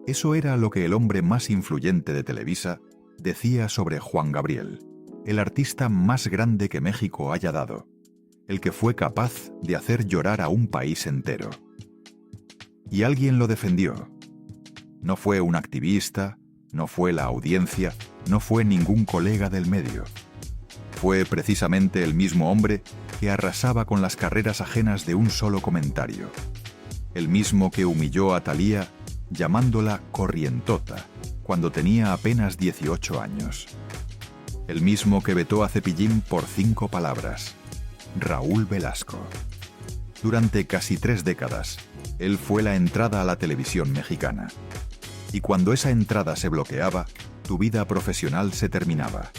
Eso era lo que el hombre más influyente de Televisa decía sobre Juan Gabriel, el artista más grande que México haya dado, el que fue capaz de hacer llorar a un país entero. Y alguien lo defendió. No fue un activista, no fue la audiencia, no fue ningún colega del medio. Fue precisamente el mismo hombre que arrasaba con las carreras ajenas de un solo comentario. El mismo que humilló a Thalía llamándola corrientota cuando tenía apenas 18 años. El mismo que vetó a Cepillín por 5 palabras. Raúl Velasco. Durante casi 3 décadas, él fue la entrada a la televisión mexicana. Y cuando esa entrada se bloqueaba, tu vida profesional se terminaba.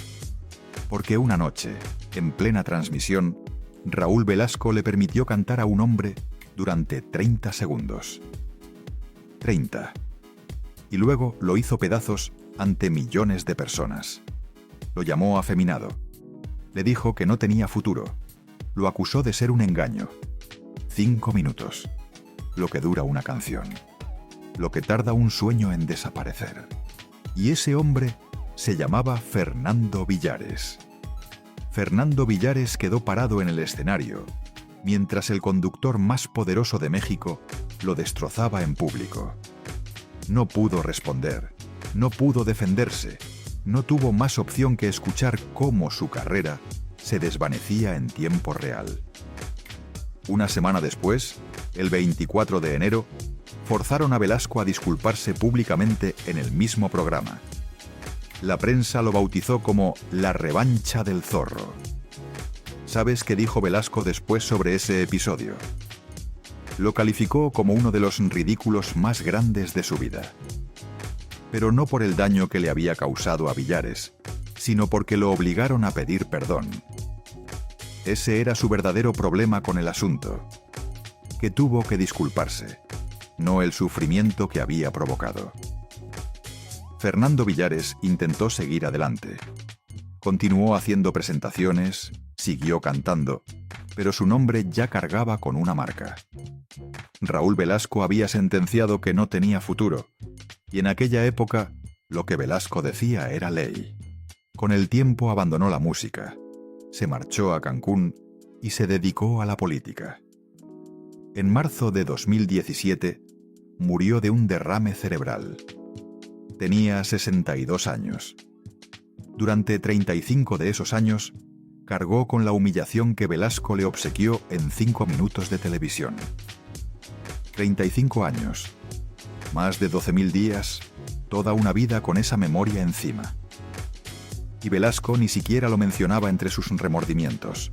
Porque una noche, en plena transmisión, Raúl Velasco le permitió cantar a un hombre durante 30 segundos. 30. Y luego lo hizo pedazos ante millones de personas. Lo llamó afeminado. Le dijo que no tenía futuro. Lo acusó de ser un engaño. 5 minutos. Lo que dura una canción. Lo que tarda un sueño en desaparecer. Y ese hombre se llamaba Fernando Villares. Fernando Villares quedó parado en el escenario, mientras el conductor más poderoso de México lo destrozaba en público. No pudo responder, no pudo defenderse, no tuvo más opción que escuchar cómo su carrera se desvanecía en tiempo real. Una semana después, el 24 de enero, forzaron a Velasco a disculparse públicamente en el mismo programa. La prensa lo bautizó como la revancha del zorro. ¿Sabes qué dijo Velasco después sobre ese episodio? Lo calificó como uno de los ridículos más grandes de su vida. Pero no por el daño que le había causado a Villares, sino porque lo obligaron a pedir perdón. Ese era su verdadero problema con el asunto, que tuvo que disculparse, no el sufrimiento que había provocado. Fernando Villares intentó seguir adelante. Continuó haciendo presentaciones, siguió cantando, pero su nombre ya cargaba con una marca. Raúl Velasco había sentenciado que no tenía futuro, y en aquella época lo que Velasco decía era ley. Con el tiempo abandonó la música, se marchó a Cancún y se dedicó a la política. En marzo de 2017 murió de un derrame cerebral. Tenía 62 años. Durante 35 de esos años, cargó con la humillación que Velasco le obsequió en 5 minutos de televisión. 35 años, más de 12.000 días, toda una vida con esa memoria encima. Y Velasco ni siquiera lo mencionaba entre sus remordimientos.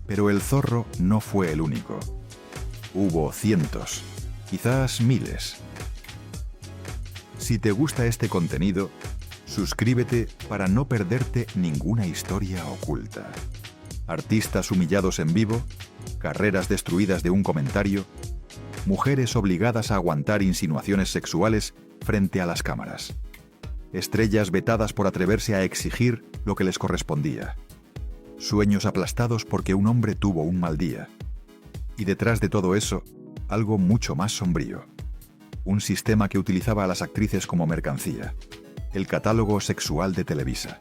Pero el zorro no fue el único. Hubo cientos, quizás miles. Si te gusta este contenido, suscríbete para no perderte ninguna historia oculta. Artistas humillados en vivo, carreras destruidas de un comentario, mujeres obligadas a aguantar insinuaciones sexuales frente a las cámaras. Estrellas vetadas por atreverse a exigir lo que les correspondía. Sueños aplastados porque un hombre tuvo un mal día. Y detrás de todo eso, algo mucho más sombrío. Un sistema que utilizaba a las actrices como mercancía. El catálogo sexual de Televisa.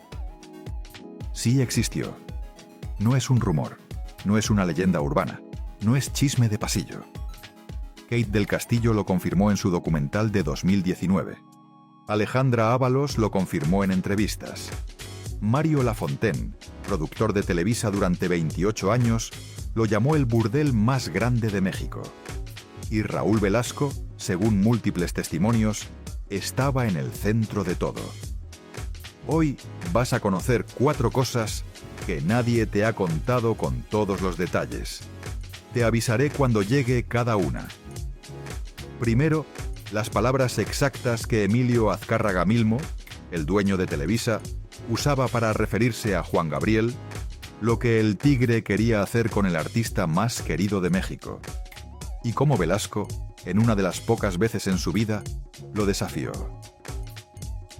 Sí existió. No es un rumor, no es una leyenda urbana, no es chisme de pasillo. Kate del Castillo lo confirmó en su documental de 2019. Alejandra Ábalos lo confirmó en entrevistas. Mario Lafontaine, productor de Televisa durante 28 años, lo llamó el burdel más grande de México. Y Raúl Velasco, según múltiples testimonios, estaba en el centro de todo. Hoy vas a conocer 4 cosas que nadie te ha contado con todos los detalles. Te avisaré cuando llegue cada una. Primero, las palabras exactas que Emilio Azcárraga Milmo, el dueño de Televisa, usaba para referirse a Juan Gabriel, lo que el tigre quería hacer con el artista más querido de México. Y cómo Velasco, en una de las pocas veces en su vida, lo desafió.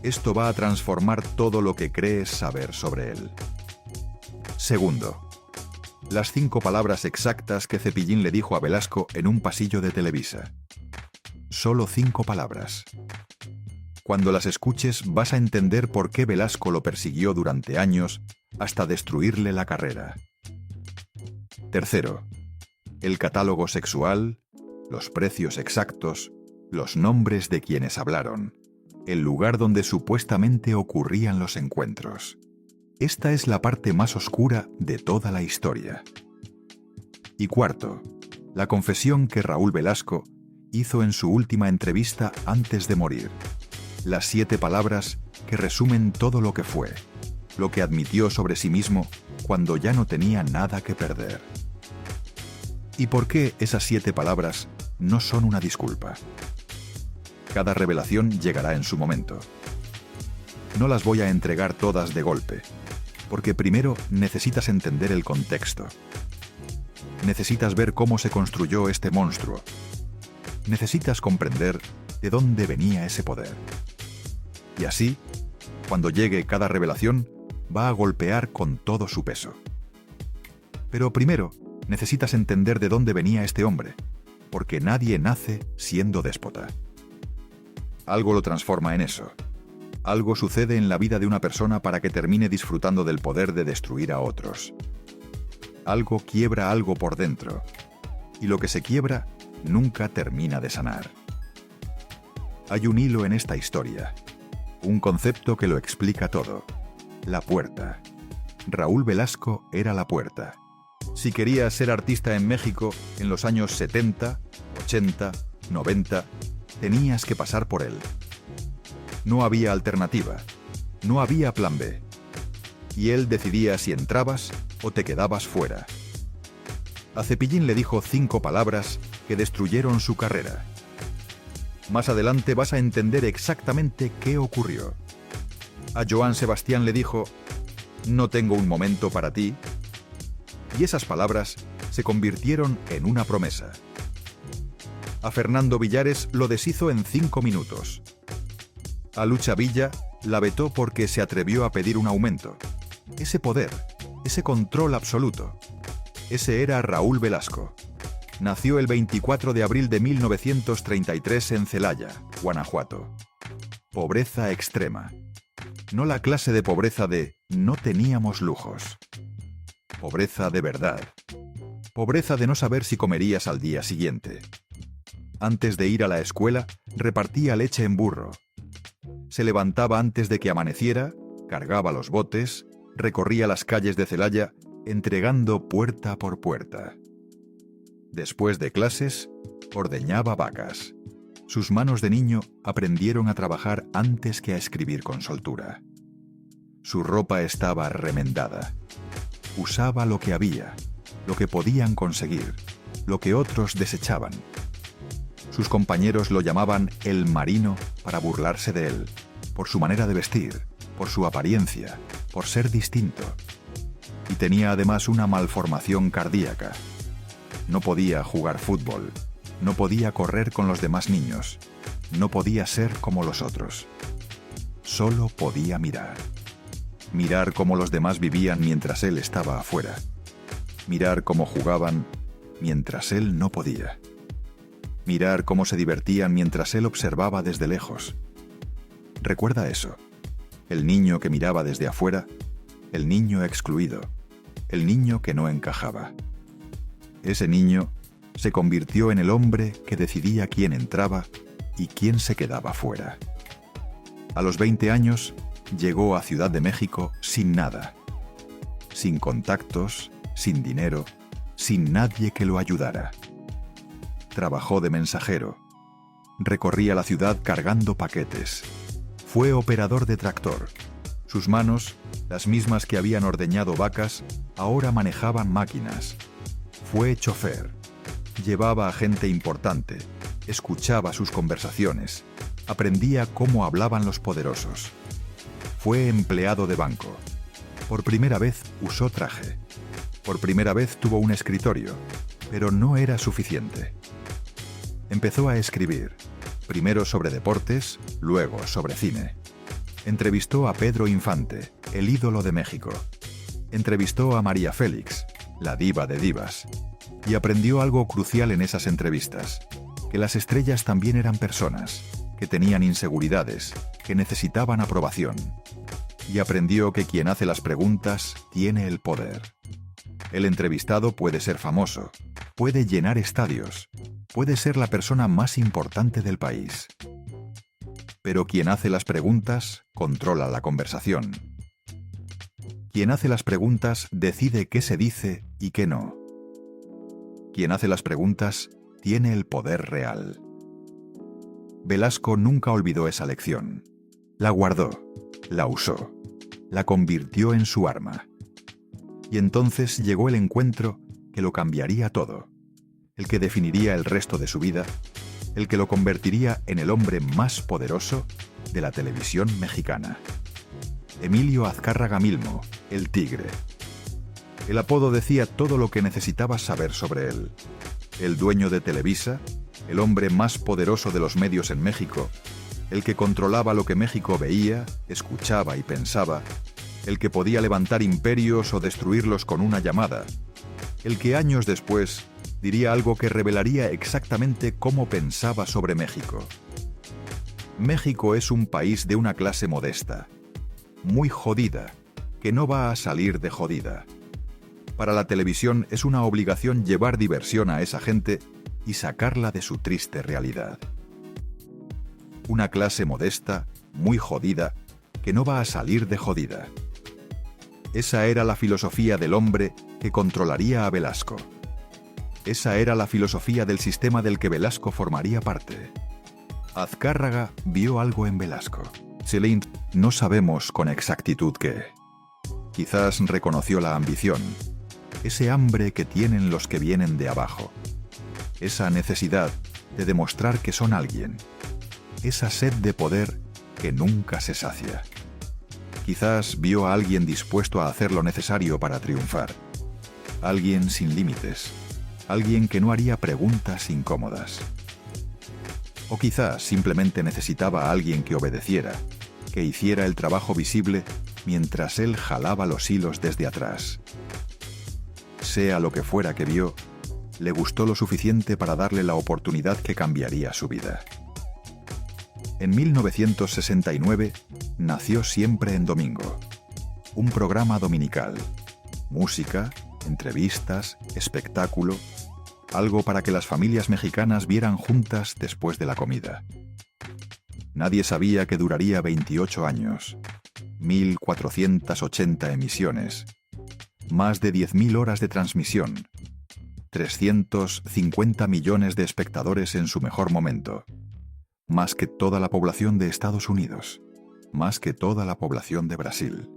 Esto va a transformar todo lo que crees saber sobre él. Segundo, las 5 palabras exactas que Cepillín le dijo a Velasco en un pasillo de Televisa. Solo 5 palabras. Cuando las escuches vas a entender por qué Velasco lo persiguió durante años hasta destruirle la carrera. Tercero, el catálogo sexual, los precios exactos, los nombres de quienes hablaron, el lugar donde supuestamente ocurrían los encuentros. Esta es la parte más oscura de toda la historia. Y cuarto, la confesión que Raúl Velasco hizo en su última entrevista antes de morir. Las 7 palabras que resumen todo lo que fue, lo que admitió sobre sí mismo cuando ya no tenía nada que perder. ¿Y por qué esas 7 palabras no son una disculpa? Cada revelación llegará en su momento. No las voy a entregar todas de golpe, porque primero necesitas entender el contexto. Necesitas ver cómo se construyó este monstruo. Necesitas comprender de dónde venía ese poder. Y así, cuando llegue cada revelación, va a golpear con todo su peso. Pero primero, necesitas entender de dónde venía este hombre, porque nadie nace siendo déspota. Algo lo transforma en eso. Algo sucede en la vida de una persona para que termine disfrutando del poder de destruir a otros. Algo quiebra algo por dentro, y lo que se quiebra nunca termina de sanar. Hay un hilo en esta historia, un concepto que lo explica todo: la puerta. Raúl Velasco era la puerta. Si querías ser artista en México en los años 70, 80, 90, tenías que pasar por él. No había alternativa, no había plan B. Y él decidía si entrabas o te quedabas fuera. A Cepillín le dijo 5 palabras que destruyeron su carrera. Más adelante vas a entender exactamente qué ocurrió. A Joan Sebastián le dijo: no tengo un momento para ti. Y esas palabras se convirtieron en una promesa. A Fernando Villares lo deshizo en 5 minutos. A Lucha Villa la vetó porque se atrevió a pedir un aumento. Ese poder, ese control absoluto. Ese era Raúl Velasco. Nació el 24 de abril de 1933 en Celaya, Guanajuato. Pobreza extrema. No la clase de pobreza de no teníamos lujos. Pobreza de verdad. Pobreza de no saber si comerías al día siguiente. Antes de ir a la escuela, repartía leche en burro. Se levantaba antes de que amaneciera, cargaba los botes, recorría las calles de Celaya, entregando puerta por puerta. Después de clases, ordeñaba vacas. Sus manos de niño aprendieron a trabajar antes que a escribir con soltura. Su ropa estaba remendada. Usaba lo que había, lo que podían conseguir, lo que otros desechaban. Sus compañeros lo llamaban el marino para burlarse de él, por su manera de vestir, por su apariencia, por ser distinto. Y tenía además una malformación cardíaca. No podía jugar fútbol, no podía correr con los demás niños, no podía ser como los otros. Solo podía mirar. Mirar cómo los demás vivían mientras él estaba afuera. Mirar cómo jugaban mientras él no podía. Mirar cómo se divertían mientras él observaba desde lejos. Recuerda eso. El niño que miraba desde afuera, el niño excluido, el niño que no encajaba. Ese niño se convirtió en el hombre que decidía quién entraba y quién se quedaba fuera. A los 20 años, llegó a Ciudad de México sin nada. Sin contactos, sin dinero, sin nadie que lo ayudara. Trabajó de mensajero. Recorría la ciudad cargando paquetes. Fue operador de tractor. Sus manos, las mismas que habían ordeñado vacas, ahora manejaban máquinas. Fue chofer. Llevaba a gente importante. Escuchaba sus conversaciones. Aprendía cómo hablaban los poderosos. Fue empleado de banco. Por primera vez usó traje. Por primera vez tuvo un escritorio, pero no era suficiente. Empezó a escribir, primero sobre deportes, luego sobre cine. Entrevistó a Pedro Infante, el ídolo de México. Entrevistó a María Félix, la diva de divas. Y aprendió algo crucial en esas entrevistas. que las estrellas también eran personas, que tenían inseguridades, que necesitaban aprobación. Y aprendió que quien hace las preguntas tiene el poder. El entrevistado puede ser famoso, puede llenar estadios, puede ser la persona más importante del país. Pero quien hace las preguntas controla la conversación. Quien hace las preguntas decide qué se dice y qué no. Quien hace las preguntas tiene el poder real. Velasco nunca olvidó esa lección. La guardó, la usó, la convirtió en su arma. Y entonces llegó el encuentro que lo cambiaría todo, el que definiría el resto de su vida, el que lo convertiría en el hombre más poderoso de la televisión mexicana. Emilio Azcárraga Milmo, el Tigre. El apodo decía todo lo que necesitabas saber sobre él. El dueño de Televisa, el hombre más poderoso de los medios en México, el que controlaba lo que México veía, escuchaba y pensaba, el que podía levantar imperios o destruirlos con una llamada, el que años después diría algo que revelaría exactamente cómo pensaba sobre México. México es un país de una clase modesta, muy jodida, que no va a salir de jodida. Para la televisión es una obligación llevar diversión a esa gente y sacarla de su triste realidad. Una clase modesta, muy jodida, que no va a salir de jodida. Esa era la filosofía del hombre que controlaría a Velasco. Esa era la filosofía del sistema del que Velasco formaría parte. Azcárraga vio algo en Velasco. No sabemos con exactitud qué. Quizás reconoció la ambición, ese hambre que tienen los que vienen de abajo, esa necesidad de demostrar que son alguien, esa sed de poder que nunca se sacia. Quizás vio a alguien dispuesto a hacer lo necesario para triunfar, alguien sin límites, alguien que no haría preguntas incómodas. O quizás simplemente necesitaba a alguien que obedeciera, que hiciera el trabajo visible mientras él jalaba los hilos desde atrás. Sea lo que fuera que vio, le gustó lo suficiente para darle la oportunidad que cambiaría su vida. En 1969 nació Siempre en Domingo, un programa dominical, música, entrevistas, espectáculo, algo para que las familias mexicanas vieran juntas después de la comida. Nadie sabía que duraría 28 años, 1.480 emisiones, más de 10.000 horas de transmisión, 350 millones de espectadores en su mejor momento, más que toda la población de Estados Unidos, más que toda la población de Brasil.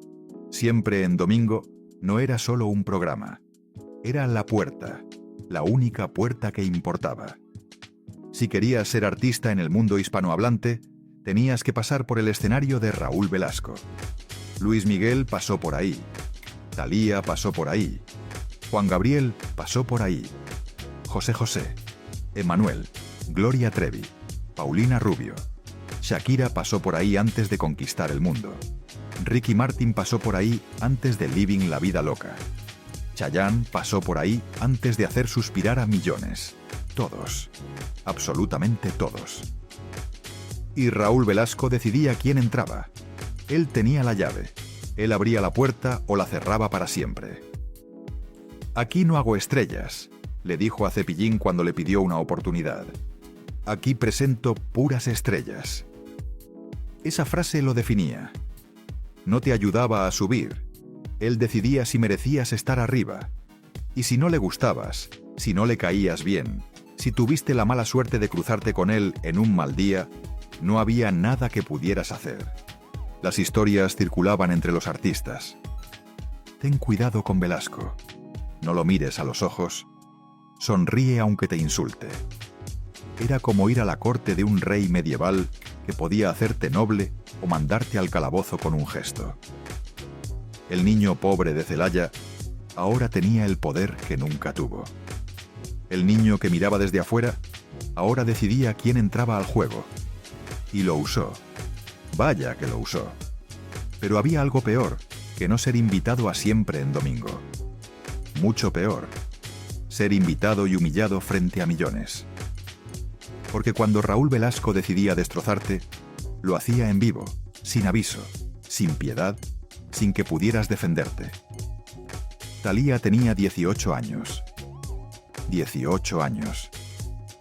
Siempre en Domingo no era solo un programa, era la puerta, la única puerta que importaba. Si querías ser artista en el mundo hispanohablante, tenías que pasar por el escenario de Raúl Velasco. Luis Miguel pasó por ahí, Thalía pasó por ahí, Juan Gabriel pasó por ahí, José José, Emmanuel, Gloria Trevi, Paulina Rubio, Shakira pasó por ahí antes de conquistar el mundo, Ricky Martin pasó por ahí antes de Living la Vida Loca, Chayanne pasó por ahí antes de hacer suspirar a millones. Todos, absolutamente todos. Y Raúl Velasco decidía quién entraba. Él tenía la llave. Él abría la puerta o la cerraba para siempre. «Aquí no hago estrellas», le dijo a Cepillín cuando le pidió una oportunidad. «Aquí presento puras estrellas». Esa frase lo definía. No te ayudaba a subir. Él decidía si merecías estar arriba. Y si no le gustabas, si no le caías bien, si tuviste la mala suerte de cruzarte con él en un mal día, no había nada que pudieras hacer. Las historias circulaban entre los artistas. Ten cuidado con Velasco. No lo mires a los ojos. Sonríe aunque te insulte. Era como ir a la corte de un rey medieval que podía hacerte noble o mandarte al calabozo con un gesto. El niño pobre de Celaya ahora tenía el poder que nunca tuvo. El niño que miraba desde afuera ahora decidía quién entraba al juego. Y lo usó. Vaya que lo usó. Pero había algo peor que no ser invitado a Siempre en Domingo. Mucho peor. Ser invitado y humillado frente a millones. Porque cuando Raúl Velasco decidía destrozarte, lo hacía en vivo, sin aviso, sin piedad, sin que pudieras defenderte. Thalía tenía 18 años. 18 años.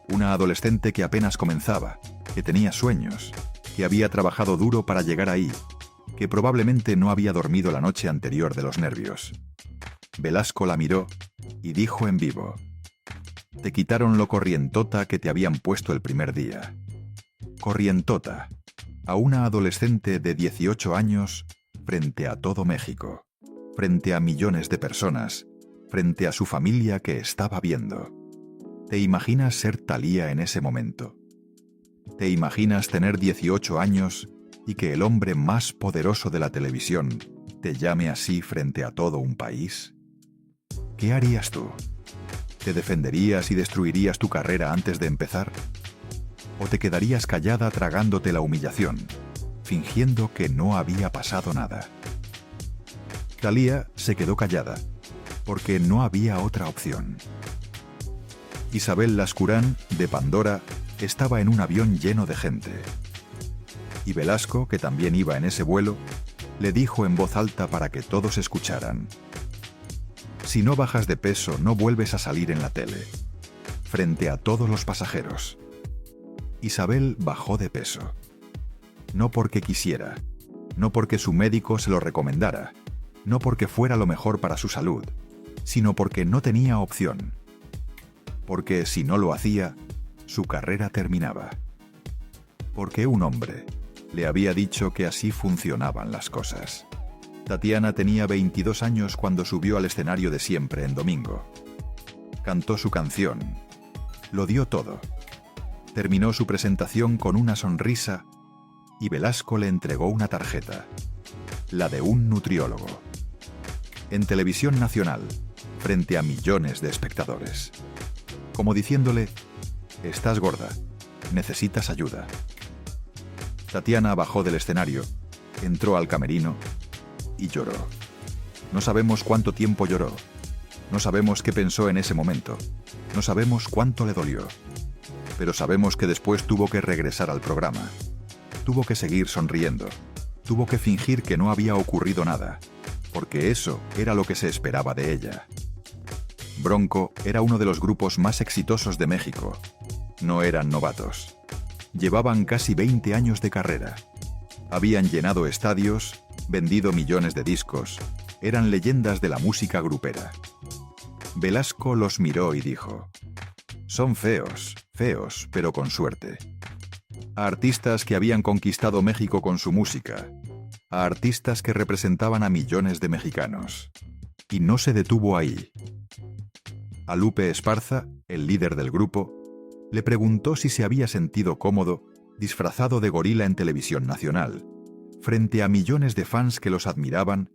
Una adolescente que apenas comenzaba, que tenía sueños, que había trabajado duro para llegar ahí, que probablemente no había dormido la noche anterior de los nervios. Velasco la miró y dijo en vivo: «Te quitaron lo corrientota que te habían puesto el primer día». Corrientota, a una adolescente de 18 años, frente a todo México, frente a millones de personas, frente a su familia que estaba viendo. ¿Te imaginas ser Thalía en ese momento? ¿Te imaginas tener 18 años y que el hombre más poderoso de la televisión te llame así frente a todo un país? ¿Qué harías tú? ¿Te defenderías y destruirías tu carrera antes de empezar? ¿O te quedarías callada tragándote la humillación, fingiendo que no había pasado nada? Thalía se quedó callada, porque no había otra opción. Isabel Lascurán, de Pandora, estaba en un avión lleno de gente. Y Velasco, que también iba en ese vuelo, le dijo en voz alta para que todos escucharan: «Si no bajas de peso, no vuelves a salir en la tele», frente a todos los pasajeros. Isabel bajó de peso. No porque quisiera, no porque su médico se lo recomendara, no porque fuera lo mejor para su salud, sino porque no tenía opción. Porque si no lo hacía, su carrera terminaba. Porque un hombre le había dicho que así funcionaban las cosas. Tatiana tenía 22 años cuando subió al escenario de Siempre en domingo. Cantó su canción. Lo dio todo. Terminó su presentación con una sonrisa y Velasco le entregó una tarjeta, la de un nutriólogo. En televisión nacional, frente a millones de espectadores. Como diciéndole: «Estás gorda, necesitas ayuda». Tatiana bajó del escenario, entró al camerino y lloró. No sabemos cuánto tiempo lloró. No sabemos qué pensó en ese momento. No sabemos cuánto le dolió. Pero sabemos que después tuvo que regresar al programa. Tuvo que seguir sonriendo. Tuvo que fingir que no había ocurrido nada, porque eso era lo que se esperaba de ella. Bronco era uno de los grupos más exitosos de México. No eran novatos. Llevaban casi 20 años de carrera. Habían llenado estadios, vendido millones de discos, eran leyendas de la música grupera. Velasco los miró y dijo: «Son feos, feos, pero con suerte». A artistas que habían conquistado México con su música, a artistas que representaban a millones de mexicanos. Y no se detuvo ahí. A Lupe Esparza, el líder del grupo, le preguntó si se había sentido cómodo, disfrazado de gorila en televisión nacional, frente a millones de fans que los admiraban,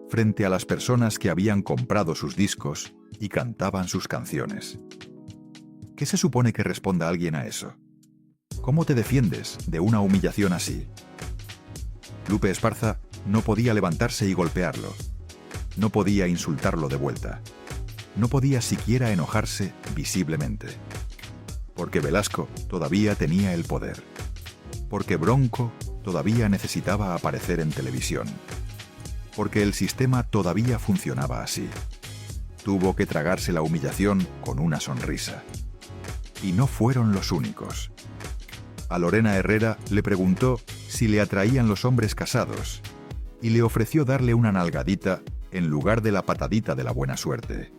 frente a las personas que habían comprado sus discos y cantaban sus canciones. ¿Qué se supone que responda alguien a eso? ¿Cómo te defiendes de una humillación así? Lupe Esparza no podía levantarse y golpearlo. No podía insultarlo de vuelta. No podía siquiera enojarse visiblemente. Porque Velasco todavía tenía el poder. Porque Bronco todavía necesitaba aparecer en televisión. Porque el sistema todavía funcionaba así. Tuvo que tragarse la humillación con una sonrisa. Y no fueron los únicos. A Lorena Herrera le preguntó si le atraían los hombres casados y le ofreció darle una nalgadita en lugar de la patadita de la buena suerte.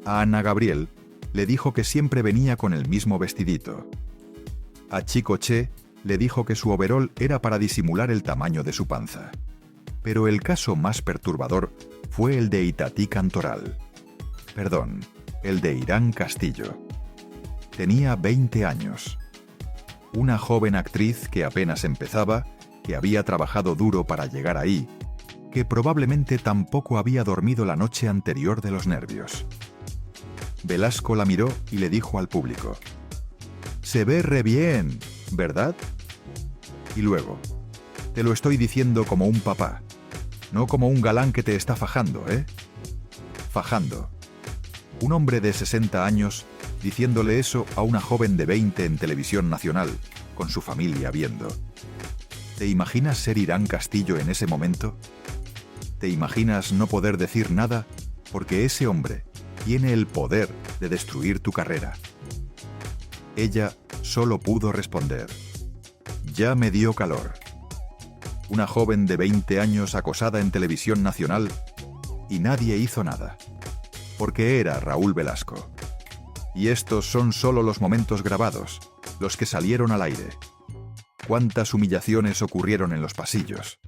A Ana Gabriel le dijo que siempre venía con el mismo vestidito. A Chico Che le dijo que su overol era para disimular el tamaño de su panza. Pero el caso más perturbador fue el de Itatí Cantoral. Perdón, el de Irán Castillo. Tenía 20 años. Una joven actriz que apenas empezaba, que había trabajado duro para llegar ahí, que probablemente tampoco había dormido la noche anterior de los nervios. Velasco la miró y le dijo al público: «Se ve re bien, ¿verdad?» Y luego: «Te lo estoy diciendo como un papá, no como un galán que te está fajando, ¿eh?» Fajando. Un hombre de 60 años diciéndole eso a una joven de 20 en televisión nacional, con su familia viendo. ¿Te imaginas ser Irán Castillo en ese momento? ¿Te imaginas no poder decir nada porque ese hombre tiene el poder de destruir tu carrera? Ella solo pudo responder: ya me dio calor. Una joven de 20 años acosada en televisión nacional y nadie hizo nada, porque era Raúl Velasco. Y estos son solo los momentos grabados, los que salieron al aire. ¿Cuántas humillaciones ocurrieron en los pasillos?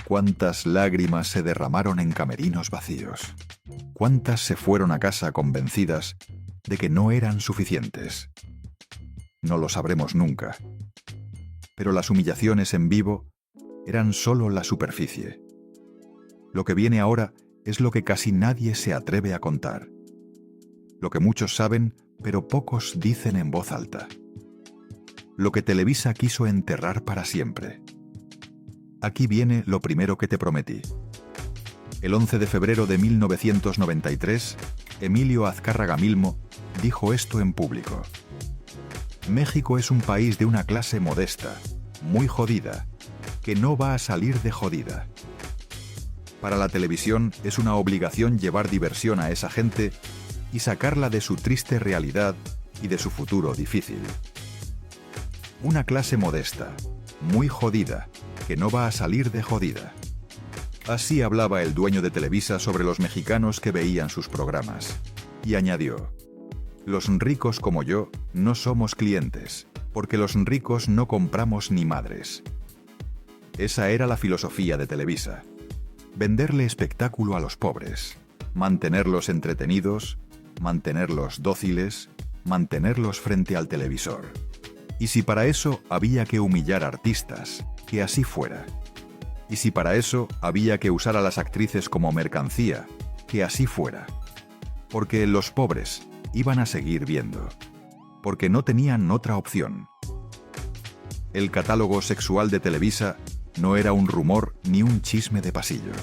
¿Cuántas lágrimas se derramaron en camerinos vacíos? ¿Cuántas se fueron a casa convencidas de que no eran suficientes? No lo sabremos nunca. Pero las humillaciones en vivo eran solo la superficie. Lo que viene ahora es lo que casi nadie se atreve a contar. Lo que muchos saben, pero pocos dicen en voz alta. Lo que Televisa quiso enterrar para siempre. Aquí viene lo primero que te prometí. El 11 de febrero de 1993, Emilio Azcárraga Milmo dijo esto en público. México es un país de una clase modesta, muy jodida, que no va a salir de jodida. Para la televisión es una obligación llevar diversión a esa gente y sacarla de su triste realidad y de su futuro difícil. Una clase modesta, muy jodida, que no va a salir de jodida. Así hablaba el dueño de Televisa sobre los mexicanos que veían sus programas. Y añadió: los ricos como yo no somos clientes, porque los ricos no compramos ni madres. Esa era la filosofía de Televisa. Venderle espectáculo a los pobres, mantenerlos entretenidos, mantenerlos dóciles, mantenerlos frente al televisor. Y si para eso había que humillar artistas, que así fuera. Y si para eso había que usar a las actrices como mercancía, que así fuera. Porque los pobres iban a seguir viendo. Porque no tenían otra opción. El catálogo sexual de Televisa no era un rumor ni un chisme de pasillo.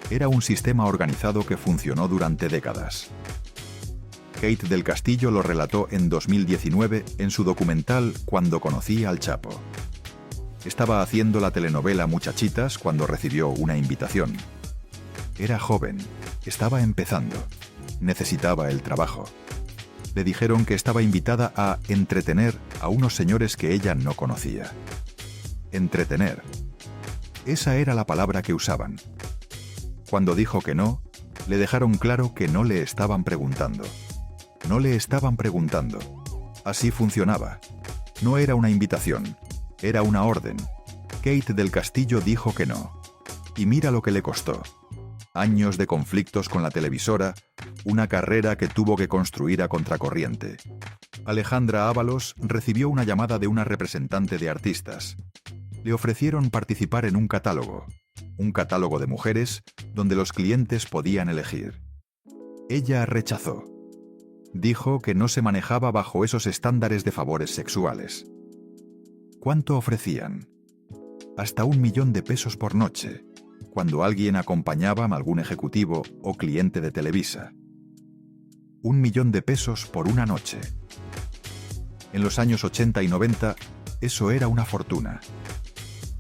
Era un sistema organizado que funcionó durante décadas. Kate del Castillo lo relató en 2019 en su documental Cuando conocí al Chapo. Estaba haciendo la telenovela Muchachitas cuando recibió una invitación. Era joven, estaba empezando, necesitaba el trabajo. Le dijeron que estaba invitada a entretener a unos señores que ella no conocía. Entretener. Esa era la palabra que usaban. Cuando dijo que no, le dejaron claro que no le estaban preguntando. No le estaban preguntando. Así funcionaba. No era una invitación, era una orden. Kate del Castillo dijo que no. Y mira lo que le costó. Años de conflictos con la televisora, una carrera que tuvo que construir a contracorriente. Alejandra Ábalos recibió una llamada de una representante de artistas. Le ofrecieron participar en un catálogo de mujeres donde los clientes podían elegir. Ella rechazó. Dijo que no se manejaba bajo esos estándares de favores sexuales. ¿Cuánto ofrecían? Hasta $1.000.000 por noche, cuando alguien acompañaba a algún ejecutivo o cliente de Televisa. $1.000.000 por una noche. En los años 80 y 90, eso era una fortuna.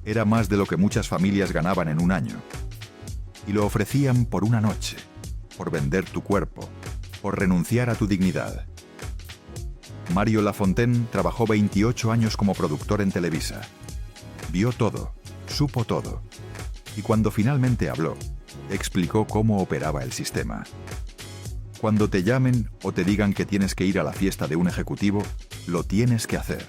Era más de lo que muchas familias ganaban en un año. Y lo ofrecían por una noche, por vender tu cuerpo, por renunciar a tu dignidad. Mario Lafontaine trabajó 28 años como productor en Televisa. Vio todo, supo todo. Y cuando finalmente habló, explicó cómo operaba el sistema. Cuando te llamen o te digan que tienes que ir a la fiesta de un ejecutivo, lo tienes que hacer.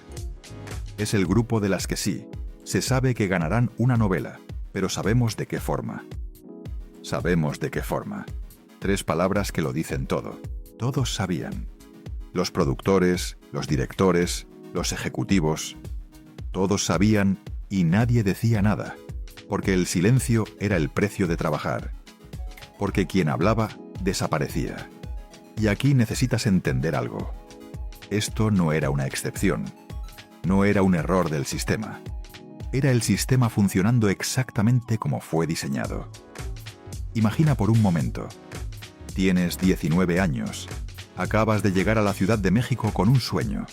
Es el grupo de las que sí, se sabe que ganarán una novela, pero sabemos de qué forma. Sabemos de qué forma. 3 palabras que lo dicen todo. Todos sabían. Los productores, los directores, los ejecutivos. Todos sabían y nadie decía nada, porque el silencio era el precio de trabajar. Porque quien hablaba desaparecía. Y aquí necesitas entender algo. Esto no era una excepción. No era un error del sistema. Era el sistema funcionando exactamente como fue diseñado. Imagina por un momento. Tienes 19 años. Acabas de llegar a la Ciudad de México con un sueño.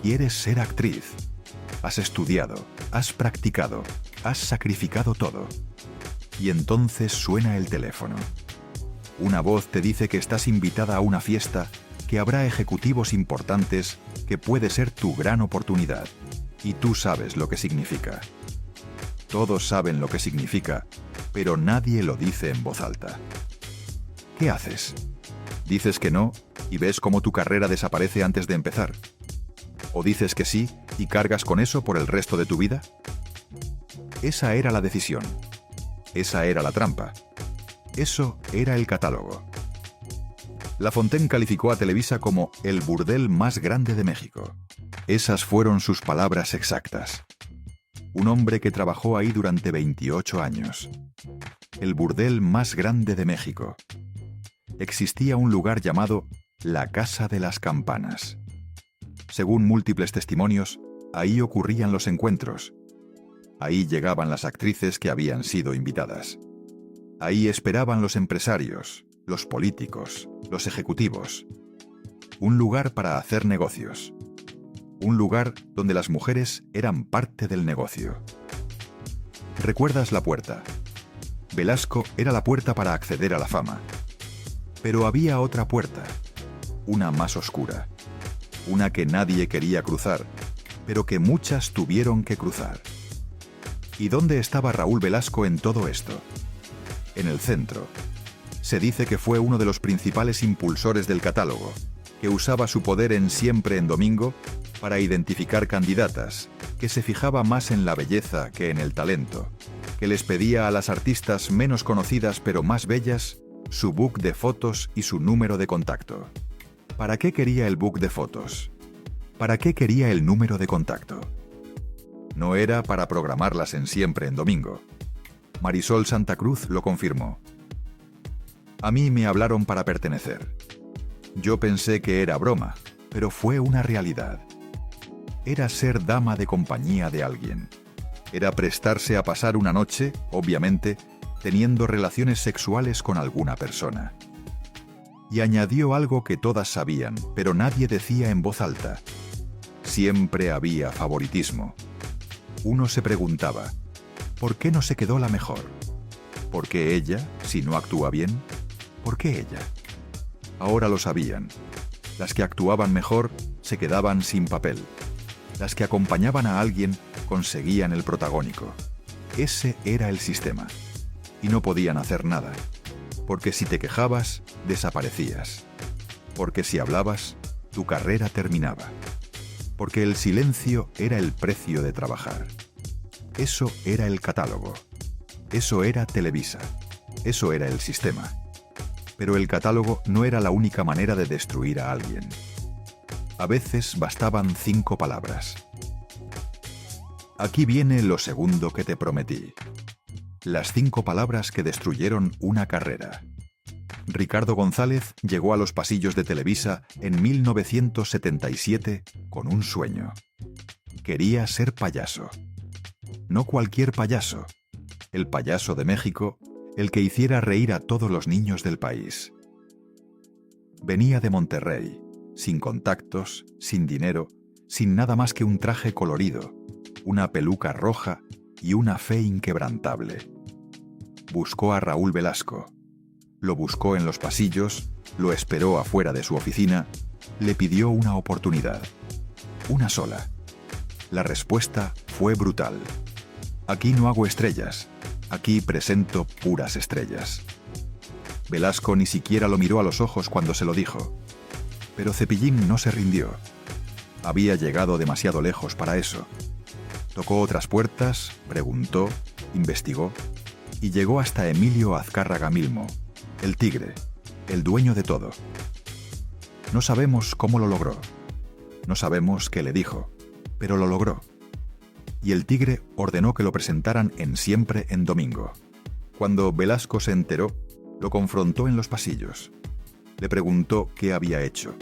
Quieres ser actriz. Has estudiado, has practicado, has sacrificado todo. Y entonces suena el teléfono. Una voz te dice que estás invitada a una fiesta, que habrá ejecutivos importantes, que puede ser tu gran oportunidad. Y tú sabes lo que significa. Todos saben lo que significa, pero nadie lo dice en voz alta. ¿Qué haces? ¿Dices que no y ves cómo tu carrera desaparece antes de empezar? ¿O dices que sí y cargas con eso por el resto de tu vida? Esa era la decisión. Esa era la trampa. Eso era el catálogo. La Fontaine calificó a Televisa como el burdel más grande de México. Esas fueron sus palabras exactas. Un hombre que trabajó ahí durante 28 años. El burdel más grande de México. Existía un lugar llamado la Casa de las Campanas. Según múltiples testimonios, ahí ocurrían los encuentros. Ahí llegaban las actrices que habían sido invitadas. Ahí esperaban los empresarios, los políticos, los ejecutivos. Un lugar para hacer negocios. Un lugar donde las mujeres eran parte del negocio. ¿Recuerdas la puerta? Velasco era la puerta para acceder a la fama. Pero había otra puerta, una más oscura, una que nadie quería cruzar, pero que muchas tuvieron que cruzar. ¿Y dónde estaba Raúl Velasco en todo esto? En el centro. Se dice que fue uno de los principales impulsores del catálogo, que usaba su poder en Siempre en Domingo para identificar candidatas, que se fijaba más en la belleza que en el talento, que les pedía a las artistas menos conocidas pero más bellas su book de fotos y su número de contacto. ¿Para qué quería el book de fotos? ¿Para qué quería el número de contacto? No era para programarlas en Siempre en Domingo. Marisol Santa Cruz lo confirmó. A mí me hablaron para pertenecer. Yo pensé que era broma, pero fue una realidad. Era ser dama de compañía de alguien. Era prestarse a pasar una noche, obviamente, teniendo relaciones sexuales con alguna persona. Y añadió algo que todas sabían, pero nadie decía en voz alta. Siempre había favoritismo. Uno se preguntaba, ¿por qué no se quedó la mejor? ¿Por qué ella, si no actúa bien? ¿Por qué ella? Ahora lo sabían. Las que actuaban mejor se quedaban sin papel. Las que acompañaban a alguien conseguían el protagónico. Ese era el sistema. Y no podían hacer nada. Porque si te quejabas, desaparecías. Porque si hablabas, tu carrera terminaba. Porque el silencio era el precio de trabajar. Eso era el catálogo. Eso era Televisa. Eso era el sistema. Pero el catálogo no era la única manera de destruir a alguien. A veces bastaban 5 palabras. Aquí viene lo segundo que te prometí. Las 5 palabras que destruyeron una carrera. Ricardo González llegó a los pasillos de Televisa en 1977 con un sueño. Quería ser payaso. No cualquier payaso. El payaso de México, el que hiciera reír a todos los niños del país. Venía de Monterrey, sin contactos, sin dinero, sin nada más que un traje colorido, una peluca roja y una fe inquebrantable. Buscó a Raúl Velasco. Lo buscó en los pasillos, lo esperó afuera de su oficina, le pidió una oportunidad. Una sola. La respuesta fue brutal. Aquí no hago estrellas, aquí presento puras estrellas. Velasco ni siquiera lo miró a los ojos cuando se lo dijo. Pero Cepillín no se rindió. Había llegado demasiado lejos para eso. Tocó otras puertas, preguntó, investigó, y llegó hasta Emilio Azcárraga Milmo, el tigre, el dueño de todo. No sabemos cómo lo logró. No sabemos qué le dijo, pero lo logró. Y el tigre ordenó que lo presentaran en Siempre en Domingo. Cuando Velasco se enteró, lo confrontó en los pasillos. Le preguntó qué había hecho,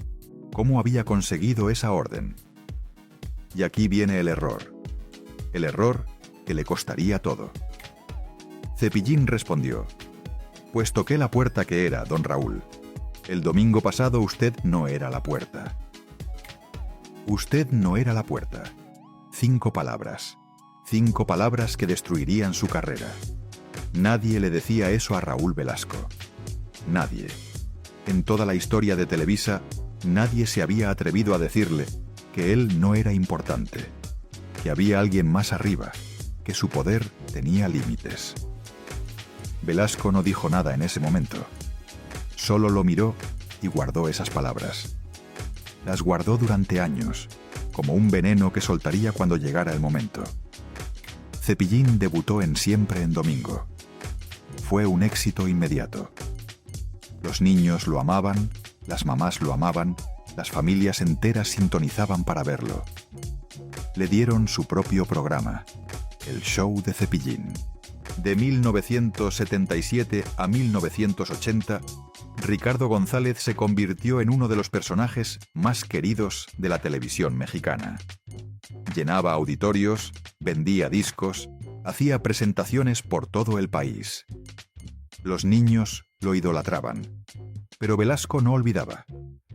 cómo había conseguido esa orden. Y aquí viene el error que le costaría todo. Cepillín respondió, pues toqué la puerta que era, don Raúl. El domingo pasado usted no era la puerta. Usted no era la puerta. 5 palabras. 5 palabras que destruirían su carrera. Nadie le decía eso a Raúl Velasco. Nadie. En toda la historia de Televisa, nadie se había atrevido a decirle que él no era importante, que había alguien más arriba, que su poder tenía límites. Velasco no dijo nada en ese momento. Solo lo miró y guardó esas palabras. Las guardó durante años, como un veneno que soltaría cuando llegara el momento. Cepillín debutó en Siempre en Domingo. Fue un éxito inmediato. Los niños lo amaban, las mamás lo amaban, las familias enteras sintonizaban para verlo. Le dieron su propio programa, El Show de Cepillín. De 1977 a 1980, Ricardo González se convirtió en uno de los personajes más queridos de la televisión mexicana. Llenaba auditorios, vendía discos, hacía presentaciones por todo el país. Los niños lo idolatraban. Pero Velasco no olvidaba.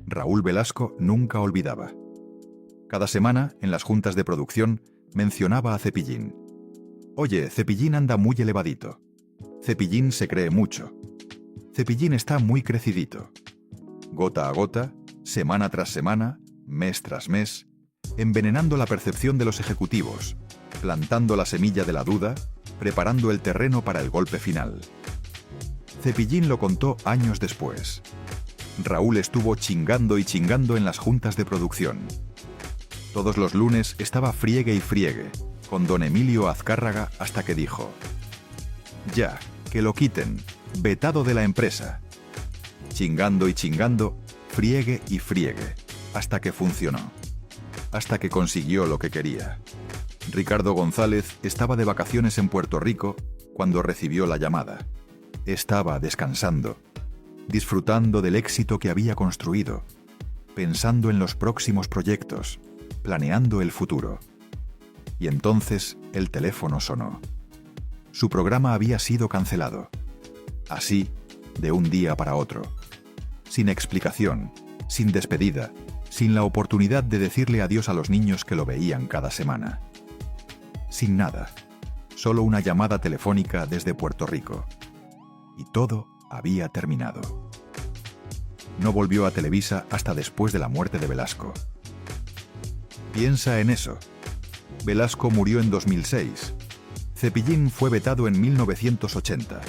Raúl Velasco nunca olvidaba. Cada semana, en las juntas de producción, mencionaba a Cepillín. Oye, Cepillín anda muy elevadito. Cepillín se cree mucho. Cepillín está muy crecidito. Gota a gota, semana tras semana, mes tras mes, envenenando la percepción de los ejecutivos, plantando la semilla de la duda, preparando el terreno para el golpe final. Cepillín lo contó años después. Raúl estuvo chingando y chingando en las juntas de producción. Todos los lunes estaba friegue y friegue, con don Emilio Azcárraga hasta que dijo: ya, que lo quiten, vetado de la empresa. Chingando y chingando, friegue y friegue, hasta que funcionó. Hasta que consiguió lo que quería. Ricardo González estaba de vacaciones en Puerto Rico cuando recibió la llamada. Estaba descansando, disfrutando del éxito que había construido, pensando en los próximos proyectos, planeando el futuro. Y entonces el teléfono sonó. Su programa había sido cancelado. Así, de un día para otro. Sin explicación, sin despedida, sin la oportunidad de decirle adiós a los niños que lo veían cada semana. Sin nada. Solo una llamada telefónica desde Puerto Rico. Y todo había terminado. No volvió a Televisa hasta después de la muerte de Velasco. Piensa en eso. Velasco murió en 2006. Cepillín fue vetado en 1980.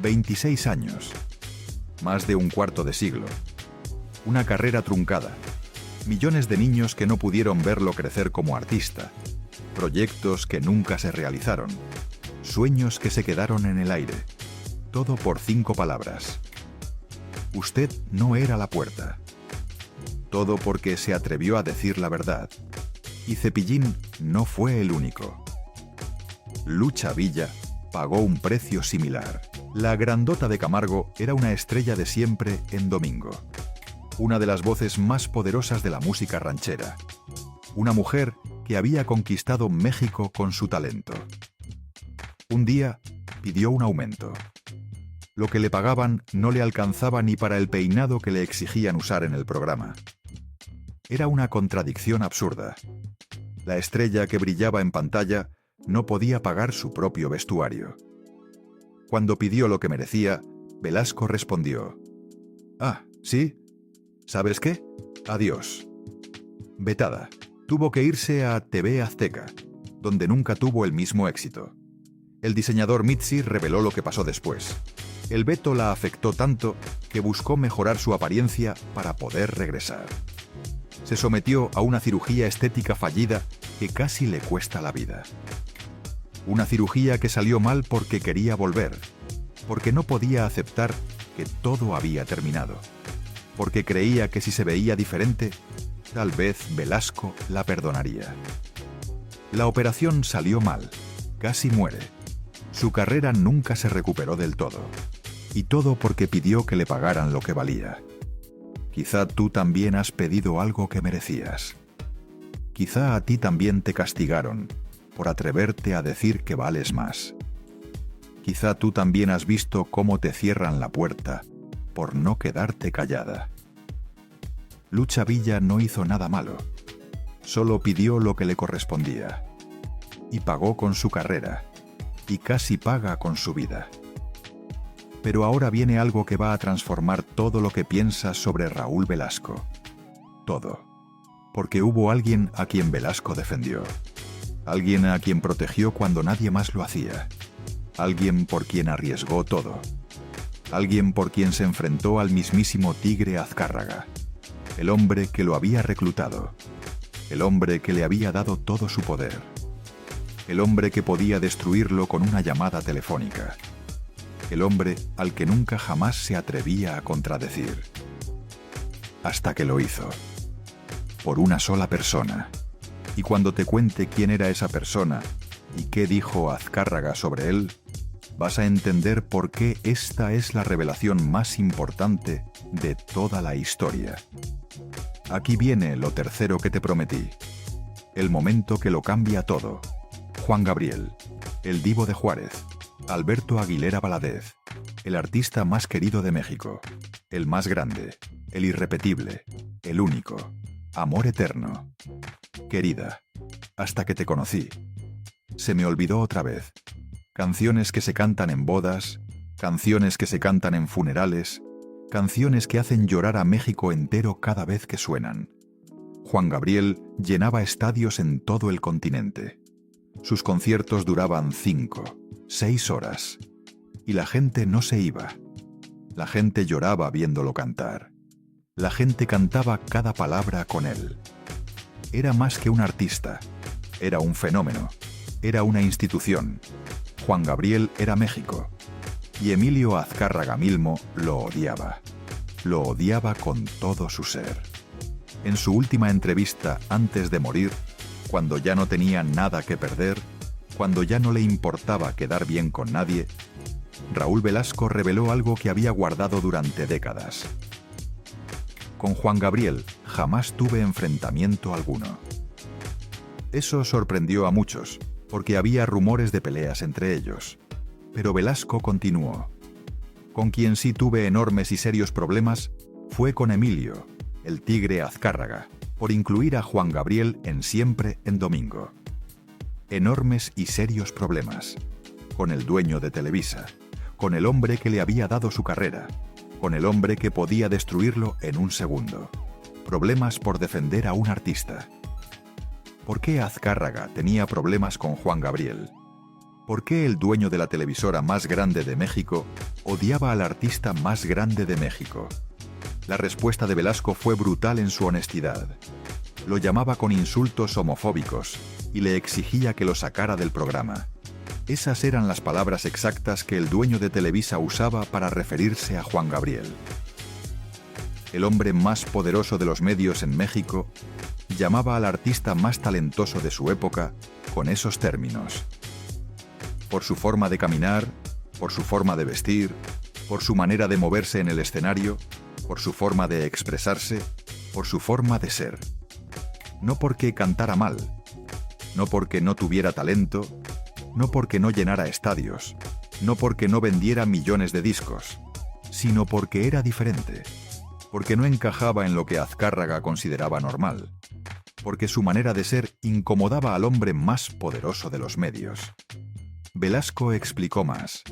26 años. Más de un cuarto de siglo. Una carrera truncada. Millones de niños que no pudieron verlo crecer como artista. Proyectos que nunca se realizaron. Sueños que se quedaron en el aire. Todo por 5 palabras. Usted no era la puerta. Todo porque se atrevió a decir la verdad. Y Cepillín no fue el único. Lucha Villa pagó un precio similar. La grandota de Camargo era una estrella de Siempre en Domingo. Una de las voces más poderosas de la música ranchera. Una mujer que había conquistado México con su talento. Un día pidió un aumento. Lo que le pagaban no le alcanzaba ni para el peinado que le exigían usar en el programa. Era una contradicción absurda. La estrella que brillaba en pantalla no podía pagar su propio vestuario. Cuando pidió lo que merecía, Velasco respondió: «Ah, ¿sí? ¿Sabes qué? Adiós». Vetada. Tuvo que irse a TV Azteca, donde nunca tuvo el mismo éxito. El diseñador Mitzi reveló lo que pasó después. El veto la afectó tanto que buscó mejorar su apariencia para poder regresar. Se sometió a una cirugía estética fallida que casi le cuesta la vida. Una cirugía que salió mal porque quería volver, porque no podía aceptar que todo había terminado, porque creía que si se veía diferente, tal vez Velasco la perdonaría. La operación salió mal, casi muere. Su carrera nunca se recuperó del todo. Y todo porque pidió que le pagaran lo que valía. Quizá tú también has pedido algo que merecías. Quizá a ti también te castigaron por atreverte a decir que vales más. Quizá tú también has visto cómo te cierran la puerta por no quedarte callada. Lucha Villa no hizo nada malo, solo pidió lo que le correspondía. Y pagó con su carrera, y casi paga con su vida. Pero ahora viene algo que va a transformar todo lo que piensas sobre Raúl Velasco. Todo. Porque hubo alguien a quien Velasco defendió. Alguien a quien protegió cuando nadie más lo hacía. Alguien por quien arriesgó todo. Alguien por quien se enfrentó al mismísimo Tigre Azcárraga. El hombre que lo había reclutado. El hombre que le había dado todo su poder. El hombre que podía destruirlo con una llamada telefónica. El hombre al que nunca jamás se atrevía a contradecir. Hasta que lo hizo. Por una sola persona. Y cuando te cuente quién era esa persona y qué dijo Azcárraga sobre él, vas a entender por qué esta es la revelación más importante de toda la historia. Aquí viene lo tercero que te prometí. El momento que lo cambia todo. Juan Gabriel, el divo de Juárez, Alberto Aguilera Valadez, el artista más querido de México, el más grande, el irrepetible, el único, amor eterno. Querida, hasta que te conocí. Se me olvidó otra vez. Canciones que se cantan en bodas, canciones que se cantan en funerales, canciones que hacen llorar a México entero cada vez que suenan. Juan Gabriel llenaba estadios en todo el continente. Sus conciertos duraban 5, 6 horas. Y la gente no se iba. La gente lloraba viéndolo cantar. La gente cantaba cada palabra con él. Era más que un artista. Era un fenómeno. Era una institución. Juan Gabriel era México. Y Emilio Azcárraga Milmo lo odiaba. Lo odiaba con todo su ser. En su última entrevista antes de morir, cuando ya no tenía nada que perder, cuando ya no le importaba quedar bien con nadie, Raúl Velasco reveló algo que había guardado durante décadas. Con Juan Gabriel jamás tuve enfrentamiento alguno. Eso sorprendió a muchos, porque había rumores de peleas entre ellos. Pero Velasco continuó. Con quien sí tuve enormes y serios problemas fue con Emilio, el Tigre Azcárraga, por incluir a Juan Gabriel en Siempre en Domingo. Enormes y serios problemas. Con el dueño de Televisa, con el hombre que le había dado su carrera, con el hombre que podía destruirlo en un segundo. Problemas por defender a un artista. ¿Por qué Azcárraga tenía problemas con Juan Gabriel? ¿Por qué el dueño de la televisora más grande de México odiaba al artista más grande de México? La respuesta de Velasco fue brutal en su honestidad. Lo llamaba con insultos homofóbicos y le exigía que lo sacara del programa. Esas eran las palabras exactas que el dueño de Televisa usaba para referirse a Juan Gabriel. El hombre más poderoso de los medios en México llamaba al artista más talentoso de su época con esos términos. Por su forma de caminar, por su forma de vestir, por su manera de moverse en el escenario, por su forma de expresarse, por su forma de ser. No porque cantara mal, no porque no tuviera talento, no porque no llenara estadios, no porque no vendiera millones de discos, sino porque era diferente, porque no encajaba en lo que Azcárraga consideraba normal, porque su manera de ser incomodaba al hombre más poderoso de los medios. Velasco explicó más.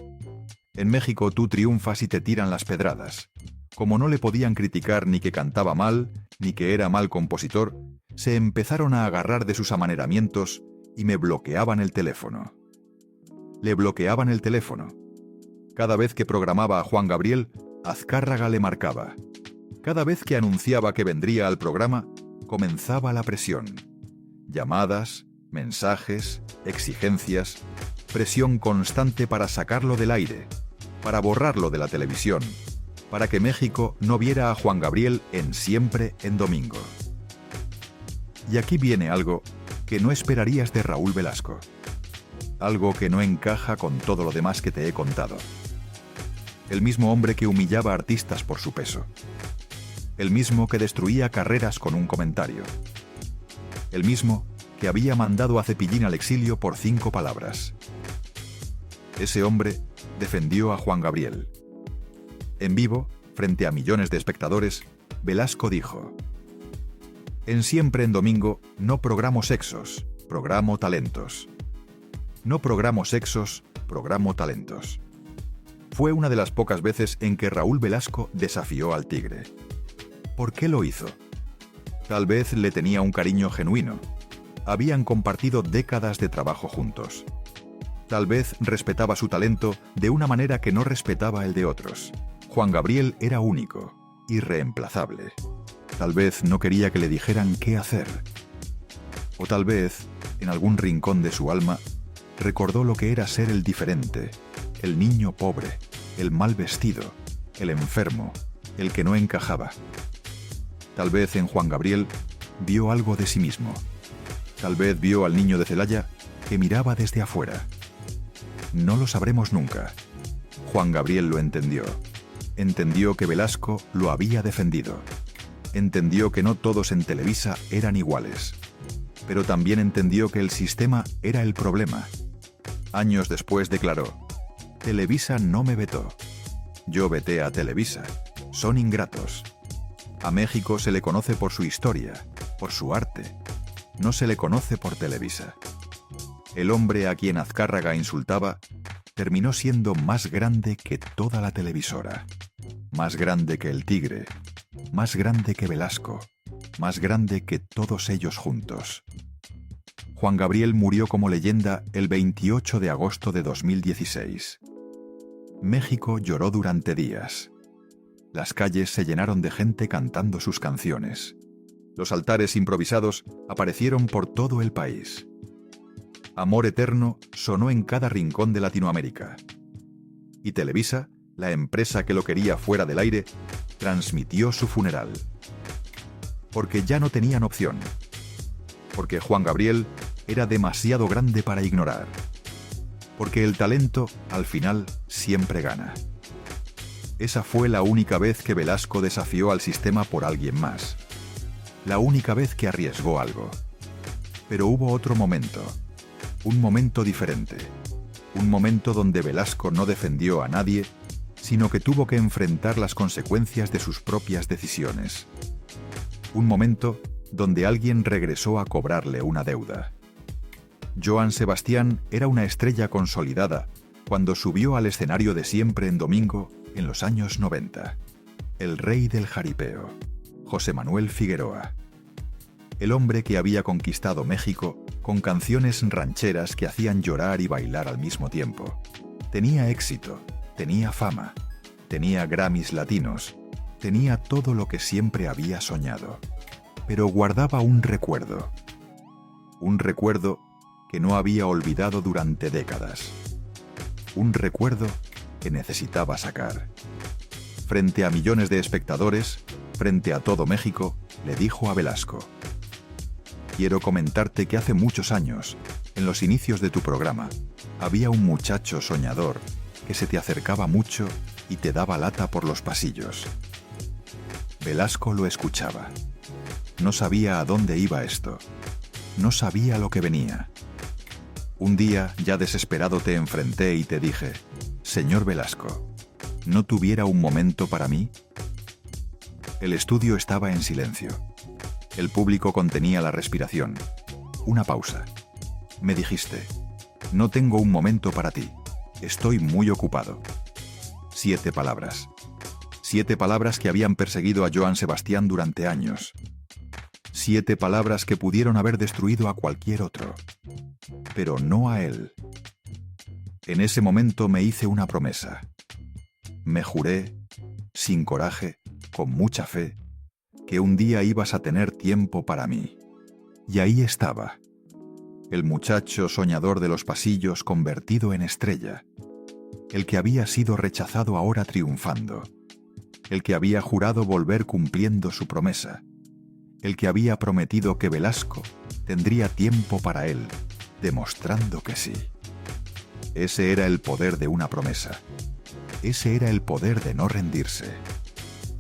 En México tú triunfas y te tiran las pedradas. Como no le podían criticar ni que cantaba mal, ni que era mal compositor, se empezaron a agarrar de sus amaneramientos y me bloqueaban el teléfono. Le bloqueaban el teléfono. Cada vez que programaba a Juan Gabriel, Azcárraga le marcaba. Cada vez que anunciaba que vendría al programa, comenzaba la presión. Llamadas, mensajes, exigencias, presión constante para sacarlo del aire, para borrarlo de la televisión, para que México no viera a Juan Gabriel en Siempre en Domingo. Y aquí viene algo que no esperarías de Raúl Velasco. Algo que no encaja con todo lo demás que te he contado. El mismo hombre que humillaba a artistas por su peso. El mismo que destruía carreras con un comentario. El mismo que había mandado a Cepillín al exilio por 5 palabras. Ese hombre defendió a Juan Gabriel. En vivo, frente a millones de espectadores, Velasco dijo: «En Siempre en Domingo no programo sexos, programo talentos. No programo sexos, programo talentos». Fue una de las pocas veces en que Raúl Velasco desafió al Tigre. ¿Por qué lo hizo? Tal vez le tenía un cariño genuino. Habían compartido décadas de trabajo juntos. Tal vez respetaba su talento de una manera que no respetaba el de otros. Juan Gabriel era único, irreemplazable. Tal vez no quería que le dijeran qué hacer. O tal vez, en algún rincón de su alma, recordó lo que era ser el diferente, el niño pobre, el mal vestido, el enfermo, el que no encajaba. Tal vez en Juan Gabriel vio algo de sí mismo. Tal vez vio al niño de Celaya que miraba desde afuera. No lo sabremos nunca. Juan Gabriel lo entendió. Entendió que Velasco lo había defendido. Entendió que no todos en Televisa eran iguales. Pero también entendió que el sistema era el problema. Años después declaró: «Televisa no me vetó. Yo veté a Televisa. Son ingratos. A México se le conoce por su historia, por su arte. No se le conoce por Televisa». El hombre a quien Azcárraga insultaba terminó siendo más grande que toda la televisora. Más grande que el Tigre. Más grande que Velasco. Más grande que todos ellos juntos. Juan Gabriel murió como leyenda el 28 de agosto de 2016. México lloró durante días. Las calles se llenaron de gente cantando sus canciones. Los altares improvisados aparecieron por todo el país. Amor Eterno sonó en cada rincón de Latinoamérica. Y Televisa, la empresa que lo quería fuera del aire, transmitió su funeral. Porque ya no tenían opción. Porque Juan Gabriel era demasiado grande para ignorar. Porque el talento, al final, siempre gana. Esa fue la única vez que Velasco desafió al sistema por alguien más. La única vez que arriesgó algo. Pero hubo otro momento. Un momento diferente. Un momento donde Velasco no defendió a nadie, sino que tuvo que enfrentar las consecuencias de sus propias decisiones. Un momento donde alguien regresó a cobrarle una deuda. Joan Sebastián era una estrella consolidada cuando subió al escenario de Siempre en Domingo en los años 90. El rey del jaripeo, José Manuel Figueroa. El hombre que había conquistado México con canciones rancheras que hacían llorar y bailar al mismo tiempo. Tenía éxito, tenía fama, tenía Grammys latinos, tenía todo lo que siempre había soñado. Pero guardaba un recuerdo. Un recuerdo que no había olvidado durante décadas. Un recuerdo que necesitaba sacar. Frente a millones de espectadores, frente a todo México, le dijo a Velasco: «Quiero comentarte que hace muchos años, en los inicios de tu programa, había un muchacho soñador que se te acercaba mucho y te daba lata por los pasillos». Velasco lo escuchaba. No sabía a dónde iba esto. No sabía lo que venía. Un día, ya desesperado, te enfrenté y te dije: «Señor Velasco, ¿no tuviera un momento para mí?». El estudio estaba en silencio. El público contenía la respiración. Una pausa. Me dijiste: «No tengo un momento para ti. Estoy muy ocupado». 7 palabras. 7 palabras que habían perseguido a Joan Sebastián durante años. 7 palabras que pudieron haber destruido a cualquier otro. Pero no a él. En ese momento me hice una promesa. Me juré, sin coraje, con mucha fe, que un día ibas a tener tiempo para mí. Y ahí estaba. El muchacho soñador de los pasillos convertido en estrella. El que había sido rechazado ahora triunfando. El que había jurado volver cumpliendo su promesa. El que había prometido que Velasco tendría tiempo para él, demostrando que sí. Ese era el poder de una promesa. Ese era el poder de no rendirse.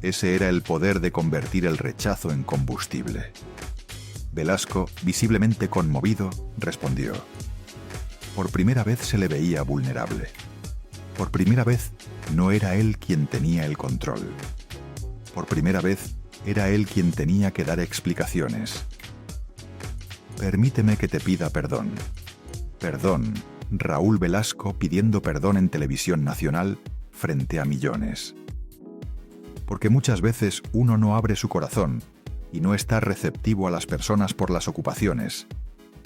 Ese era el poder de convertir el rechazo en combustible. Velasco, visiblemente conmovido, respondió. Por primera vez se le veía vulnerable. Por primera vez no era él quien tenía el control. Por primera vez, era él quien tenía que dar explicaciones. Permíteme que te pida perdón. Perdón, Raúl Velasco pidiendo perdón en televisión nacional frente a millones. Porque muchas veces uno no abre su corazón y no está receptivo a las personas por las ocupaciones,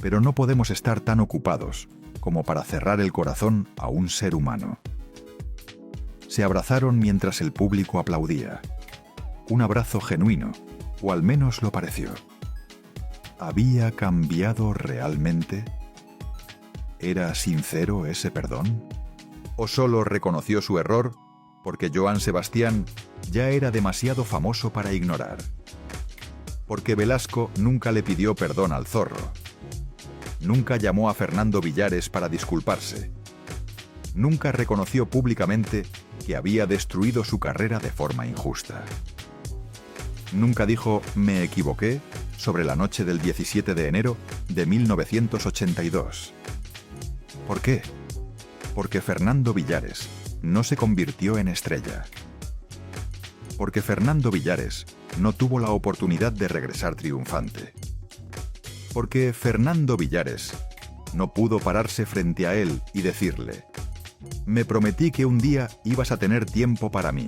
pero no podemos estar tan ocupados como para cerrar el corazón a un ser humano. Se abrazaron mientras el público aplaudía. Un abrazo genuino, o al menos lo pareció. ¿Había cambiado realmente? ¿Era sincero ese perdón? ¿O solo reconoció su error porque Joan Sebastián ya era demasiado famoso para ignorar? Porque Velasco nunca le pidió perdón al Zorro. Nunca llamó a Fernando Villares para disculparse. Nunca reconoció públicamente que había destruido su carrera de forma injusta. Nunca dijo «me equivoqué» sobre la noche del 17 de enero de 1982. ¿Por qué? Porque Fernando Villares no se convirtió en estrella. Porque Fernando Villares no tuvo la oportunidad de regresar triunfante. Porque Fernando Villares no pudo pararse frente a él y decirle «Me prometí que un día ibas a tener tiempo para mí».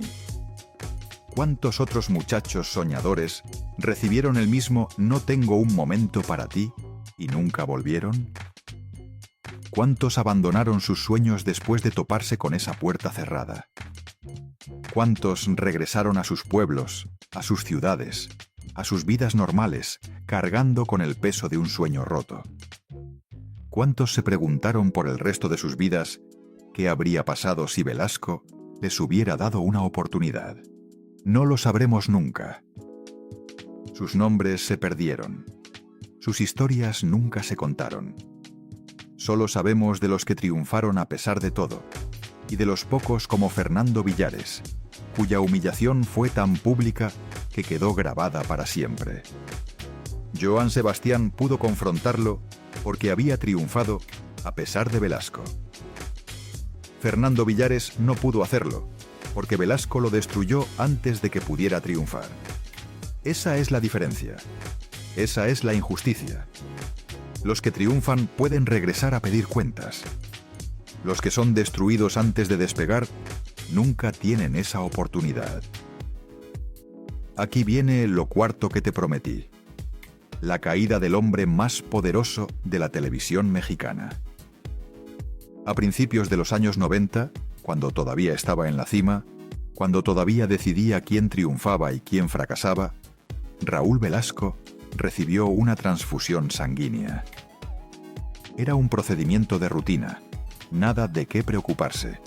¿Cuántos otros muchachos soñadores recibieron el mismo «no tengo un momento para ti» y nunca volvieron? ¿Cuántos abandonaron sus sueños después de toparse con esa puerta cerrada? ¿Cuántos regresaron a sus pueblos, a sus ciudades, a sus vidas normales, cargando con el peso de un sueño roto? ¿Cuántos se preguntaron por el resto de sus vidas qué habría pasado si Velasco les hubiera dado una oportunidad? No lo sabremos nunca. Sus nombres se perdieron. Sus historias nunca se contaron. Solo sabemos de los que triunfaron a pesar de todo, y de los pocos como Fernando Villares, cuya humillación fue tan pública que quedó grabada para siempre. Joan Sebastián pudo confrontarlo porque había triunfado a pesar de Velasco. Fernando Villares no pudo hacerlo, porque Velasco lo destruyó antes de que pudiera triunfar. Esa es la diferencia. Esa es la injusticia. Los que triunfan pueden regresar a pedir cuentas. Los que son destruidos antes de despegar nunca tienen esa oportunidad. Aquí viene lo cuarto que te prometí. La caída del hombre más poderoso de la televisión mexicana. A principios de los años 90, cuando todavía estaba en la cima, cuando todavía decidía quién triunfaba y quién fracasaba, Raúl Velasco recibió una transfusión sanguínea. Era un procedimiento de rutina, nada de qué preocuparse,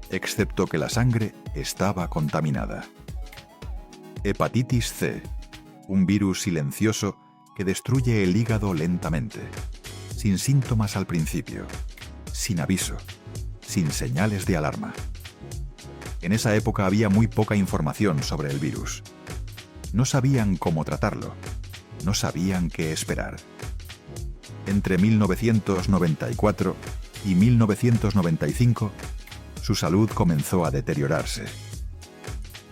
excepto que la sangre estaba contaminada. Hepatitis C, un virus silencioso que destruye el hígado lentamente, sin síntomas al principio, sin aviso, sin señales de alarma. En esa época había muy poca información sobre el virus. No sabían cómo tratarlo, no sabían qué esperar. Entre 1994 y 1995, su salud comenzó a deteriorarse.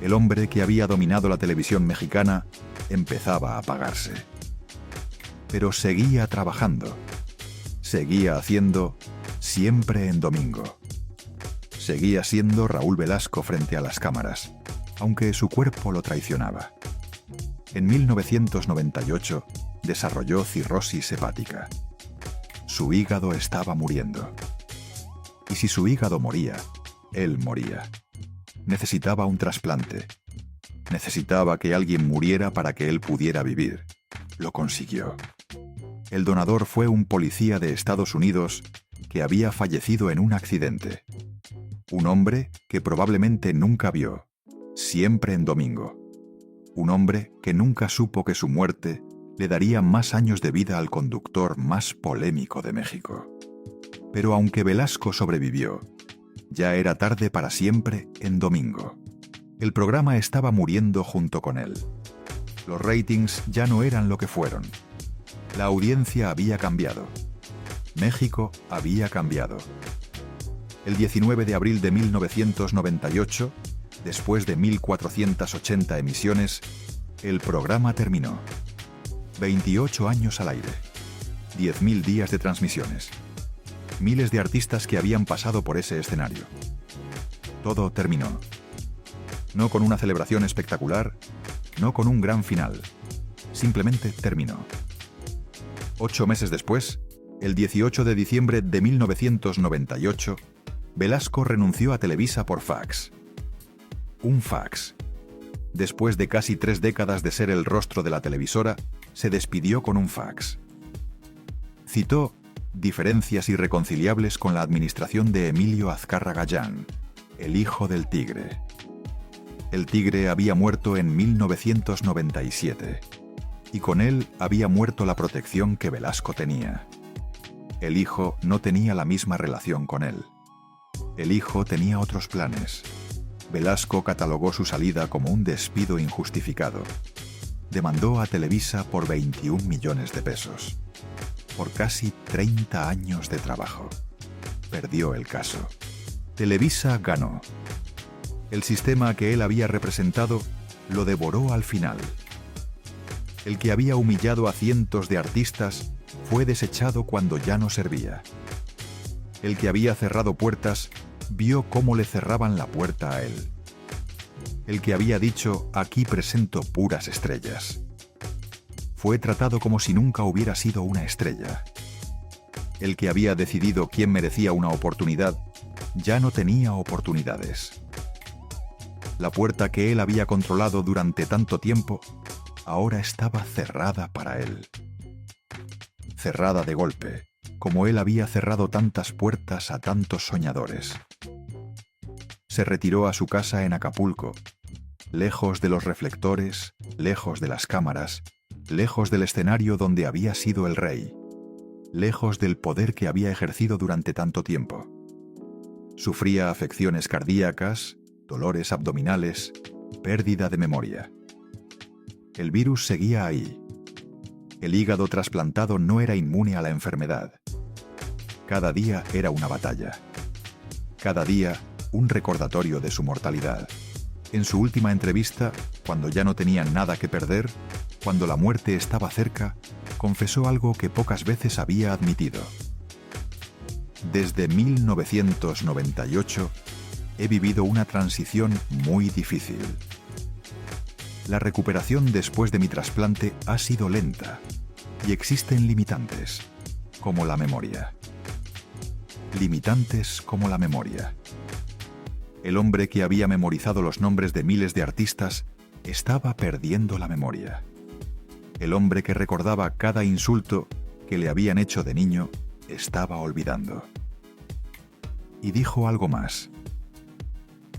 El hombre que había dominado la televisión mexicana empezaba a apagarse. Pero seguía trabajando, seguía haciendo Siempre en Domingo. Seguía siendo Raúl Velasco frente a las cámaras, aunque su cuerpo lo traicionaba. En 1998 desarrolló cirrosis hepática. Su hígado estaba muriendo. Y si su hígado moría, él moría. Necesitaba un trasplante. Necesitaba que alguien muriera para que él pudiera vivir. Lo consiguió. El donador fue un policía de Estados Unidos que había fallecido en un accidente. Un hombre que probablemente nunca vio, Siempre en Domingo. Un hombre que nunca supo que su muerte le daría más años de vida al conductor más polémico de México. Pero aunque Velasco sobrevivió, ya era tarde para Siempre en Domingo. El programa estaba muriendo junto con él. Los ratings ya no eran lo que fueron. La audiencia había cambiado. México había cambiado. El 19 de abril de 1998, Después de 1480 emisiones, el programa terminó. 28 años al aire. 10.000 días de transmisiones. Miles de artistas que habían pasado por ese escenario. Todo terminó. No con una celebración espectacular, no con un gran final. Simplemente terminó. 8 meses después, el 18 de diciembre de 1998, Velasco renunció a Televisa por fax. Un fax. Después de casi 3 décadas de ser el rostro de la televisora, se despidió con un fax. Citó diferencias irreconciliables con la administración de Emilio Azcárraga Llán, el hijo del Tigre. El Tigre había muerto en 1997, y con él había muerto la protección que Velasco tenía. El hijo no tenía la misma relación con él. El hijo tenía otros planes. Velasco catalogó su salida como un despido injustificado. Demandó a Televisa por 21 millones de pesos. Por casi 30 años de trabajo. Perdió el caso. Televisa ganó. El sistema que él había representado lo devoró al final. El que había humillado a cientos de artistas fue desechado cuando ya no servía. El que había cerrado puertas vio cómo le cerraban la puerta a él. El que había dicho, aquí presento puras estrellas, fue tratado como si nunca hubiera sido una estrella. El que había decidido quién merecía una oportunidad, ya no tenía oportunidades. La puerta que él había controlado durante tanto tiempo, ahora estaba cerrada para él. Cerrada de golpe, como él había cerrado tantas puertas a tantos soñadores. Se retiró a su casa en Acapulco, lejos de los reflectores, lejos de las cámaras, lejos del escenario donde había sido el rey, lejos del poder que había ejercido durante tanto tiempo. Sufría afecciones cardíacas, dolores abdominales, pérdida de memoria. El virus seguía ahí. El hígado trasplantado no era inmune a la enfermedad. Cada día era una batalla. Cada día, un recordatorio de su mortalidad. En su última entrevista, cuando ya no tenía nada que perder, cuando la muerte estaba cerca, confesó algo que pocas veces había admitido. Desde 1998, he vivido una transición muy difícil. La recuperación después de mi trasplante ha sido lenta, y existen limitantes, como la memoria. Limitantes como la memoria. El hombre que había memorizado los nombres de miles de artistas estaba perdiendo la memoria. El hombre que recordaba cada insulto que le habían hecho de niño estaba olvidando. Y dijo algo más.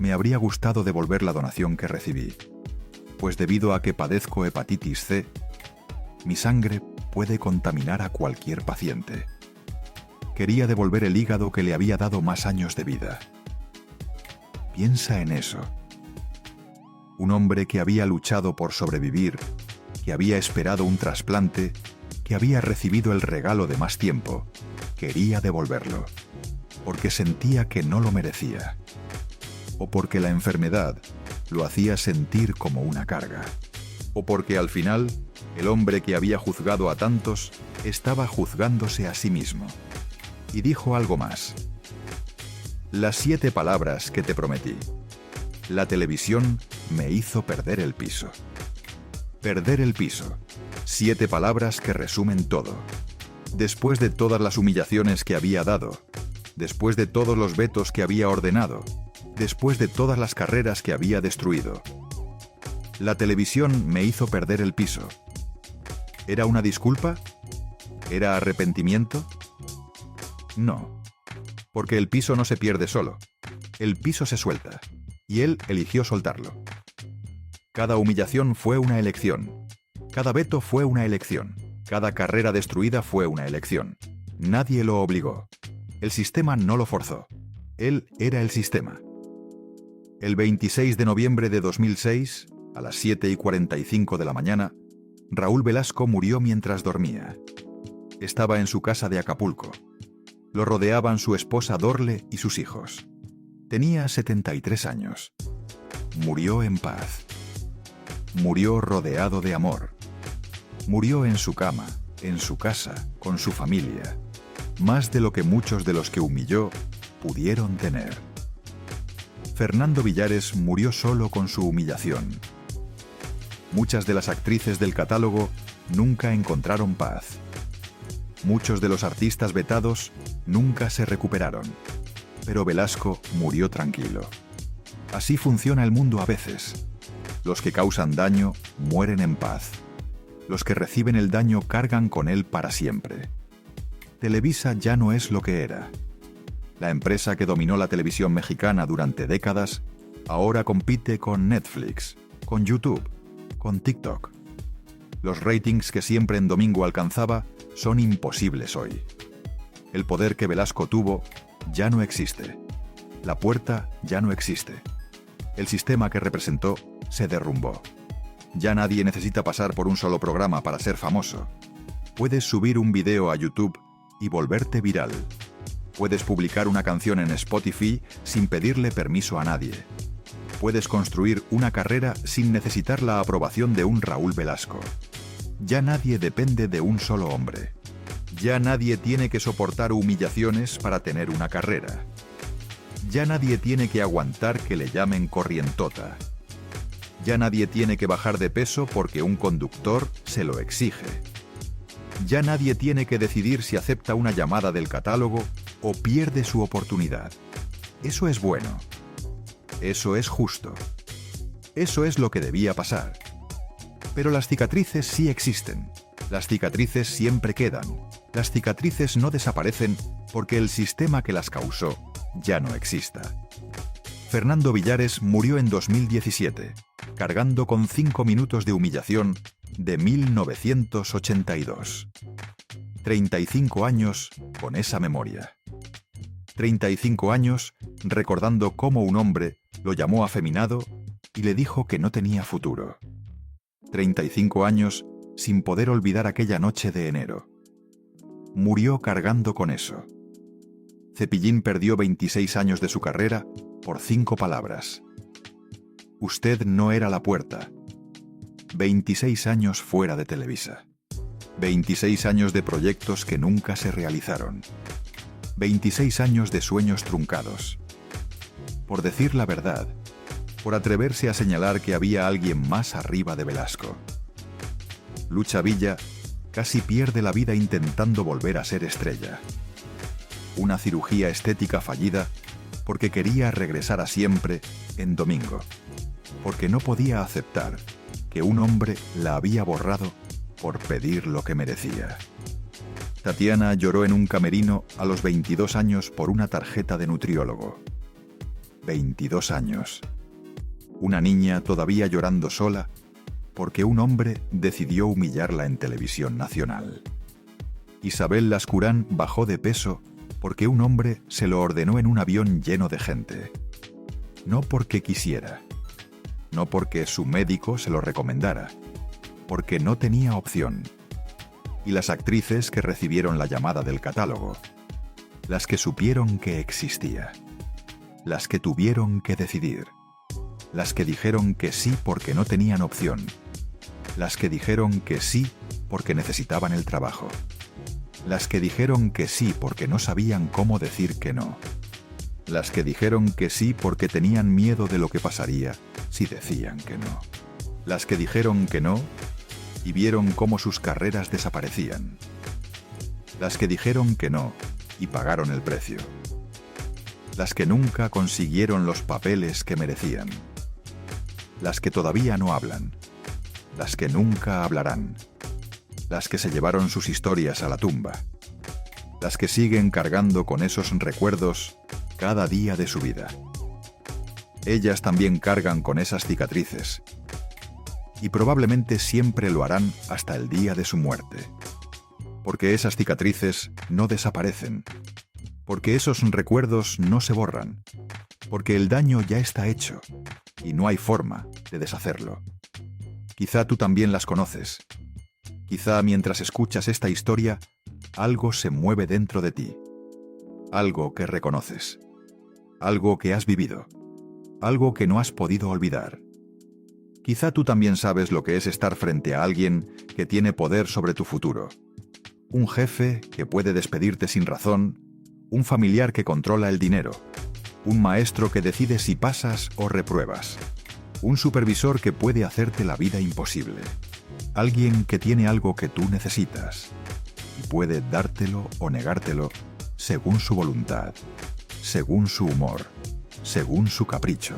Me habría gustado devolver la donación que recibí, pues debido a que padezco hepatitis C, mi sangre puede contaminar a cualquier paciente. Quería devolver el hígado que le había dado más años de vida. Piensa en eso. Un hombre que había luchado por sobrevivir, que había esperado un trasplante, que había recibido el regalo de más tiempo, quería devolverlo, porque sentía que no lo merecía, o porque la enfermedad lo hacía sentir como una carga, o porque al final, el hombre que había juzgado a tantos estaba juzgándose a sí mismo. Y dijo algo más. Las 7 palabras que te prometí. La televisión me hizo perder el piso. Perder el piso. 7 palabras que resumen todo. Después de todas las humillaciones que había dado, después de todos los vetos que había ordenado, después de todas las carreras que había destruido. La televisión me hizo perder el piso. ¿Era una disculpa? ¿Era arrepentimiento? No, porque el piso no se pierde solo. El piso se suelta, y él eligió soltarlo. Cada humillación fue una elección. Cada veto fue una elección. Cada carrera destruida fue una elección. Nadie lo obligó. El sistema no lo forzó. Él era el sistema. El 26 de noviembre de 2006, a las 7:45 de la mañana, Raúl Velasco murió mientras dormía. Estaba en su casa de Acapulco. Lo rodeaban su esposa Dorle y sus hijos. Tenía 73 años. murió en paz. Murió rodeado de amor. Murió en su cama, en su casa, con su familia, más de lo que muchos de los que humilló pudieron tener. Fernando Villares murió solo con su humillación. Muchas de las actrices del catálogo nunca encontraron paz. Muchos de los artistas vetados nunca se recuperaron. Pero Velasco murió tranquilo. Así funciona el mundo a veces. Los que causan daño mueren en paz. Los que reciben el daño cargan con él para siempre. Televisa ya no es lo que era. La empresa que dominó la televisión mexicana durante décadas ahora compite con Netflix, con YouTube, con TikTok. Los ratings que siempre en domingo alcanzaba son imposibles hoy. El poder que Velasco tuvo ya no existe. La Puerta ya no existe. El sistema que representó se derrumbó. Ya nadie necesita pasar por un solo programa para ser famoso. Puedes subir un video a YouTube y volverte viral. Puedes publicar una canción en Spotify sin pedirle permiso a nadie. Puedes construir una carrera sin necesitar la aprobación de un Raúl Velasco. Ya nadie depende de un solo hombre. Ya nadie tiene que soportar humillaciones para tener una carrera. Ya nadie tiene que aguantar que le llamen corrientota. Ya nadie tiene que bajar de peso porque un conductor se lo exige. Ya nadie tiene que decidir si acepta una llamada del catálogo o pierde su oportunidad. Eso es bueno. Eso es justo. Eso es lo que debía pasar. Pero las cicatrices sí existen. Las cicatrices siempre quedan. Las cicatrices no desaparecen porque el sistema que las causó ya no exista. Fernando Villares murió en 2017, cargando con 5 minutos de humillación de 1982. 35 años con esa memoria. 35 años recordando cómo un hombre lo llamó afeminado y le dijo que no tenía futuro. 35 años sin poder olvidar aquella noche de enero. Murió cargando con eso. Cepillín perdió 26 años de su carrera por 5 palabras. Usted no era La Puerta. 26 años fuera de Televisa. 26 años de proyectos que nunca se realizaron. 26 años de sueños truncados. Por decir la verdad, por atreverse a señalar que había alguien más arriba de Velasco. Lucha Villa casi pierde la vida intentando volver a ser estrella. Una cirugía estética fallida porque quería regresar a siempre en domingo. Porque no podía aceptar que un hombre la había borrado por pedir lo que merecía. Tatiana lloró en un camerino a los 22 años por una tarjeta de nutriólogo. 22 años. Una niña todavía llorando sola porque un hombre decidió humillarla en televisión nacional. Isabel Lascurán bajó de peso porque un hombre se lo ordenó en un avión lleno de gente. No porque quisiera. No porque su médico se lo recomendara. Porque no tenía opción. Y las actrices que recibieron la llamada del catálogo. Las que supieron que existía. Las que tuvieron que decidir. Las que dijeron que sí porque no tenían opción. Las que dijeron que sí porque necesitaban el trabajo. Las que dijeron que sí porque no sabían cómo decir que no. Las que dijeron que sí porque tenían miedo de lo que pasaría si decían que no. Las que dijeron que no y vieron cómo sus carreras desaparecían. Las que dijeron que no y pagaron el precio. Las que nunca consiguieron los papeles que merecían. Las que todavía no hablan. Las que nunca hablarán. Las que se llevaron sus historias a la tumba. Las que siguen cargando con esos recuerdos cada día de su vida. Ellas también cargan con esas cicatrices. Y probablemente siempre lo harán hasta el día de su muerte. Porque esas cicatrices no desaparecen. Porque esos recuerdos no se borran. Porque el daño ya está hecho y no hay forma de deshacerlo. Quizá tú también las conoces. Quizá mientras escuchas esta historia, algo se mueve dentro de ti. Algo que reconoces. Algo que has vivido. algo que no has podido olvidar. Quizá tú también sabes lo que es estar frente a alguien que tiene poder sobre tu futuro. Un jefe que puede despedirte sin razón, un familiar que controla el dinero, un maestro que decide si pasas o repruebas, un supervisor que puede hacerte la vida imposible, alguien que tiene algo que tú necesitas y puede dártelo o negártelo según su voluntad, según su humor, según su capricho.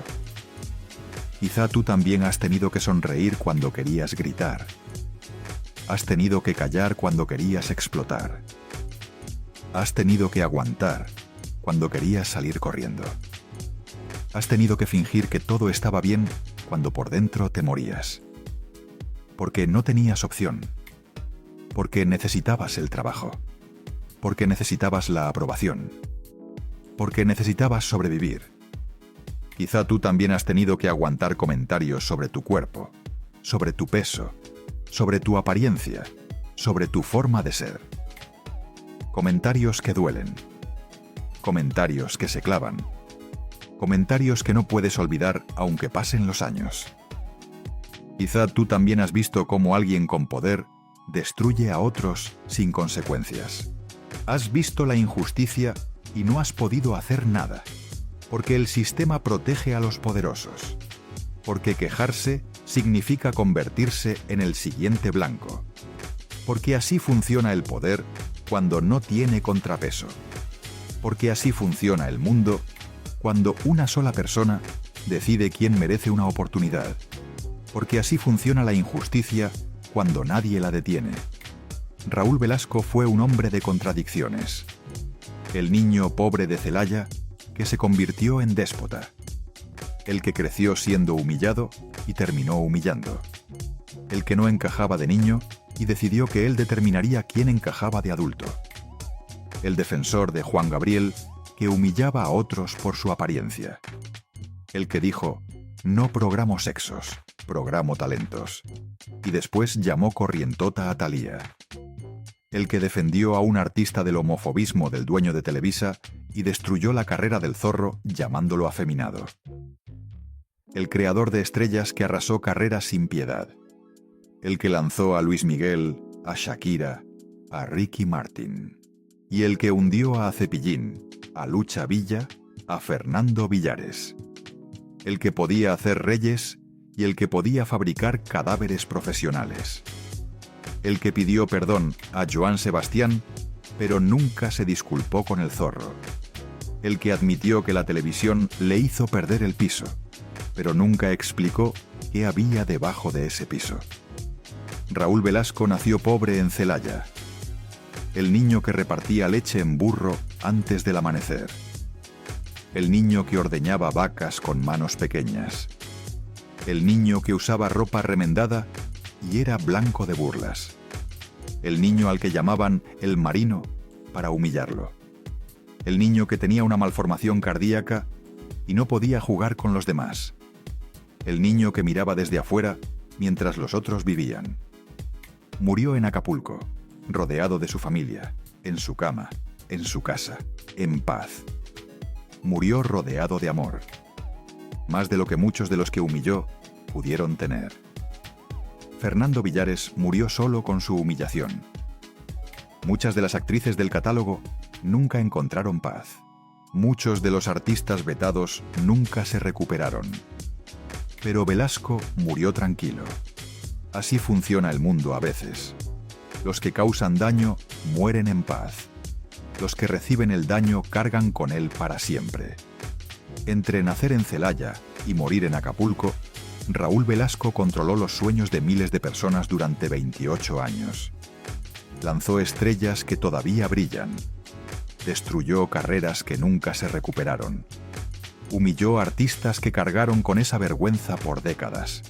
Quizá tú también has tenido que sonreír cuando querías gritar. Has tenido que callar cuando querías explotar. Has tenido que aguantar cuando querías salir corriendo. Has tenido que fingir que todo estaba bien cuando por dentro te morías. Porque no tenías opción. Porque necesitabas el trabajo. Porque necesitabas la aprobación. Porque necesitabas sobrevivir. Quizá tú también has tenido que aguantar comentarios sobre tu cuerpo, sobre tu peso, sobre tu apariencia, sobre tu forma de ser. Comentarios que duelen. Comentarios que se clavan. Comentarios que no puedes olvidar aunque pasen los años. Quizá tú también has visto cómo alguien con poder destruye a otros sin consecuencias. Has visto la injusticia y no has podido hacer nada. Porque el sistema protege a los poderosos. Porque quejarse significa convertirse en el siguiente blanco. Porque así funciona el poder cuando no tiene contrapeso. Porque así funciona el mundo cuando una sola persona decide quién merece una oportunidad. Porque así funciona la injusticia cuando nadie la detiene. Raúl Velasco fue un hombre de contradicciones. El niño pobre de Celaya que se convirtió en déspota. El que creció siendo humillado y terminó humillando. El que no encajaba de niño y decidió que él determinaría quién encajaba de adulto. El defensor de Juan Gabriel que humillaba a otros por su apariencia. El que dijo, no programo sexos, programo talentos. Y después llamó corrientota a Thalía. El que defendió a un artista del homofobismo del dueño de Televisa y destruyó la carrera del Zorro llamándolo afeminado. El creador de estrellas que arrasó carreras sin piedad. El que lanzó a Luis Miguel, a Shakira, a Ricky Martin. Y el que hundió a Cepillín, a Lucha Villa, a Fernando Villares. El que podía hacer reyes y el que podía fabricar cadáveres profesionales. El que pidió perdón a Joan Sebastián, pero nunca se disculpó con el Zorro. El que admitió que la televisión le hizo perder el piso, pero nunca explicó qué había debajo de ese piso. Raúl Velasco nació pobre en Celaya. El niño que repartía leche en burro antes del amanecer. El niño que ordeñaba vacas con manos pequeñas. El niño que usaba ropa remendada y era blanco de burlas. El niño al que llamaban el marino para humillarlo. El niño que tenía una malformación cardíaca y no podía jugar con los demás. El niño que miraba desde afuera mientras los otros vivían. Murió en Acapulco, rodeado de su familia, en su cama, en su casa, en paz. Murió rodeado de amor. Más de lo que muchos de los que humilló pudieron tener. Fernando Villares murió solo con su humillación. Muchas de las actrices del catálogo nunca encontraron paz. Muchos de los artistas vetados nunca se recuperaron. Pero Velasco murió tranquilo. Así funciona el mundo a veces. Los que causan daño mueren en paz. Los que reciben el daño cargan con él para siempre. Entre nacer en Celaya y morir en Acapulco, Raúl Velasco controló los sueños de miles de personas durante 28 años. Lanzó estrellas que todavía brillan. Destruyó carreras que nunca se recuperaron. Humilló artistas que cargaron con esa vergüenza por décadas.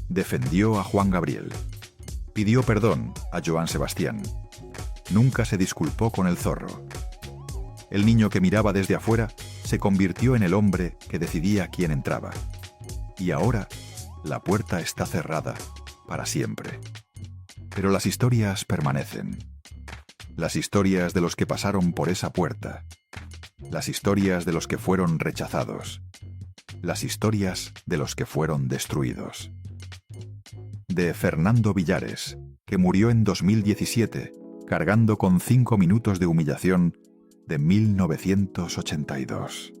Defendió a Juan Gabriel. Pidió perdón a Joan Sebastián. Nunca se disculpó con el Zorro. El niño que miraba desde afuera se convirtió en el hombre que decidía quién entraba. Y ahora, la puerta está cerrada para siempre. Pero las historias permanecen. Las historias de los que pasaron por esa puerta. Las historias de los que fueron rechazados. las historias de los que fueron destruidos. De Fernando Villares, que murió en 2017, cargando con 5 minutos de humillación de 1982.